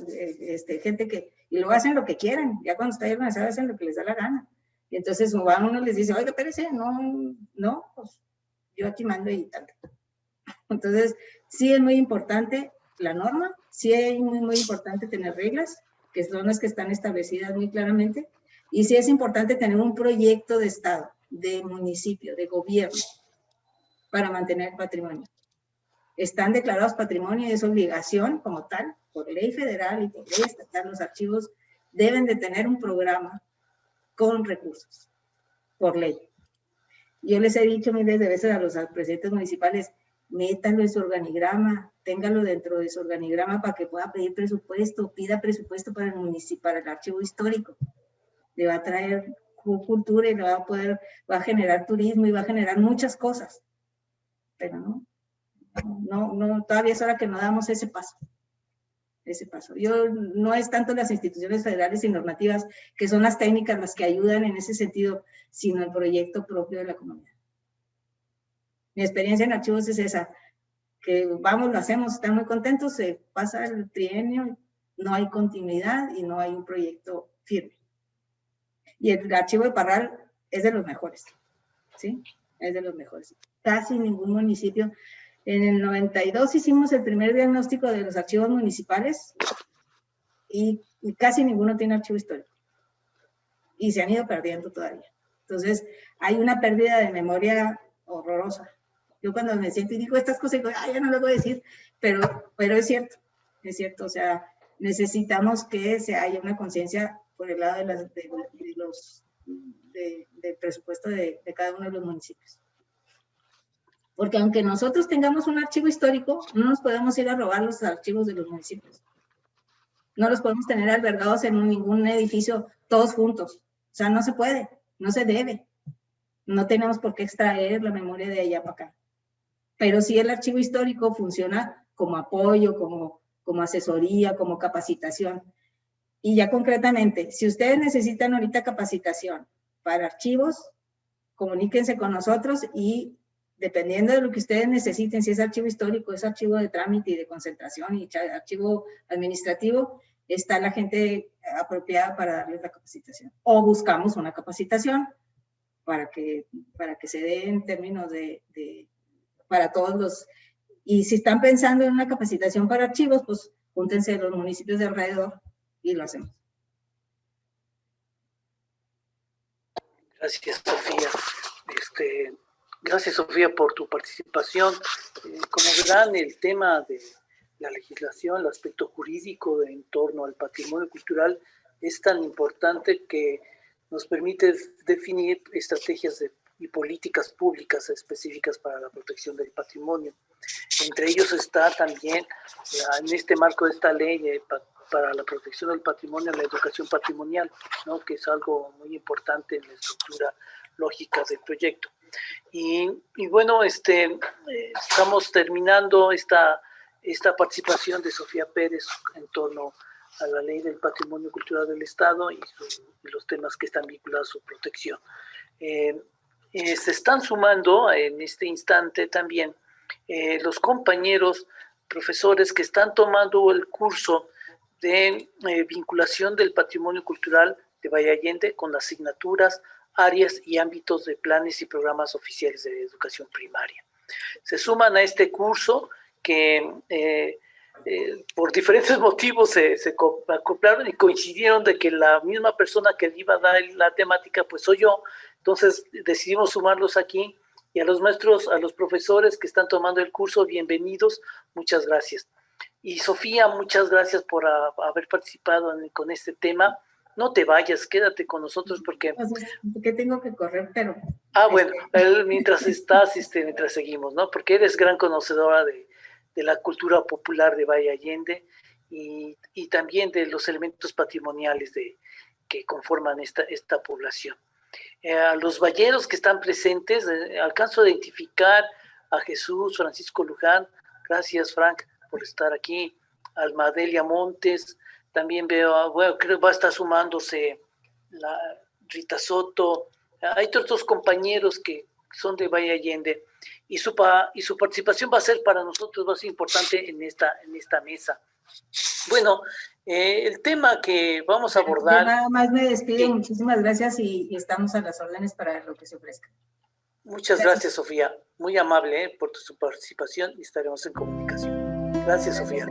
gente que, y luego hacen lo que quieren, ya cuando está organizado hacen lo que les da la gana. Y entonces uno les dice, oiga, espérese, no, pues yo aquí mando y tal. Entonces, sí es muy importante la norma, sí es muy importante tener reglas, que son las que están establecidas muy claramente, y sí es importante tener un proyecto de Estado, de municipio, de gobierno, para mantener el patrimonio. Están declarados patrimonio y es obligación como tal, por ley federal y por ley estatal, los archivos deben de tener un programa con recursos, por ley. Yo les he dicho miles de veces a los presidentes municipales, métanlo en su organigrama, téngalo dentro de su organigrama para que pueda pedir presupuesto, pida presupuesto para el archivo histórico. Le va a traer cultura y le va a generar turismo y va a generar muchas cosas. Pero no, todavía es hora que no damos ese paso. No es tanto las instituciones federales y normativas, que son las técnicas las que ayudan en ese sentido, sino el proyecto propio de la comunidad. Mi experiencia en archivos es esa, que vamos, lo hacemos, están muy contentos, se pasa el trienio, no hay continuidad y no hay un proyecto firme. Y el archivo de Parral es de los mejores, ¿sí? Es de los mejores. Casi ningún municipio. En el 92 hicimos el primer diagnóstico de los archivos municipales y casi ninguno tiene archivo histórico. Y se han ido perdiendo todavía. Entonces, hay una pérdida de memoria horrorosa. Yo cuando me siento y digo estas cosas, digo, ya no lo voy a decir, pero es cierto, o sea, necesitamos que se haya una conciencia por el lado del presupuesto de cada uno de los municipios. Porque aunque nosotros tengamos un archivo histórico, no nos podemos ir a robar los archivos de los municipios. No los podemos tener albergados en ningún edificio todos juntos. O sea, no se puede, no se debe. No tenemos por qué extraer la memoria de allá para acá. Pero sí el archivo histórico funciona como apoyo, como asesoría, como capacitación. Y ya concretamente, si ustedes necesitan ahorita capacitación para archivos, comuníquense con nosotros y dependiendo de lo que ustedes necesiten, si es archivo histórico, es archivo de trámite y de concentración y archivo administrativo, está la gente apropiada para darles la capacitación. O buscamos una capacitación para que se dé en términos para todos los... Y si están pensando en una capacitación para archivos, pues júntense los municipios de alrededor y lo hacemos. Gracias, Sofía. Gracias, Sofía, por tu participación. Como verán, el tema de la legislación, el aspecto jurídico en torno al patrimonio cultural es tan importante que nos permite definir estrategias y políticas públicas específicas para la protección del patrimonio. Entre ellos está también, en este marco de esta ley para la protección del patrimonio, la educación patrimonial, ¿no? Que es algo muy importante en la estructura lógica del proyecto. Y bueno, estamos terminando esta participación de Sofía Pérez en torno a la ley del patrimonio cultural del Estado y los temas que están vinculados a su protección. Se están sumando en este instante también los compañeros profesores que están tomando el curso de vinculación del patrimonio cultural de Valle Allende con asignaturas, áreas y ámbitos de planes y programas oficiales de educación primaria. Se suman a este curso que por diferentes motivos se acoplaron y coincidieron de que la misma persona que iba a dar la temática, pues soy yo. Entonces decidimos sumarlos aquí, y a los maestros, a los profesores que están tomando el curso, bienvenidos, muchas gracias. Y Sofía, muchas gracias por haber participado con este tema. No te vayas, quédate con nosotros porque... Porque tengo que correr, pero... Bueno, mientras estás, mientras seguimos, ¿no? Porque eres gran conocedora de la cultura popular de Valle Allende y también de los elementos patrimoniales que conforman esta población. A los valleros que están presentes, alcanzo a identificar a Jesús Francisco Luján, gracias Frank por estar aquí, a Almadelia Montes, también veo, bueno, creo que va a estar sumándose la Rita Soto, hay otros compañeros que son de Valle Allende, y su participación va a ser para nosotros, va a ser importante en esta mesa. Bueno, el tema que vamos a abordar... Yo nada más me despido, sí. Muchísimas gracias y estamos a las órdenes para lo que se ofrezca. Muchas gracias Sofía, muy amable por tu participación y estaremos en comunicación. Gracias Sofía.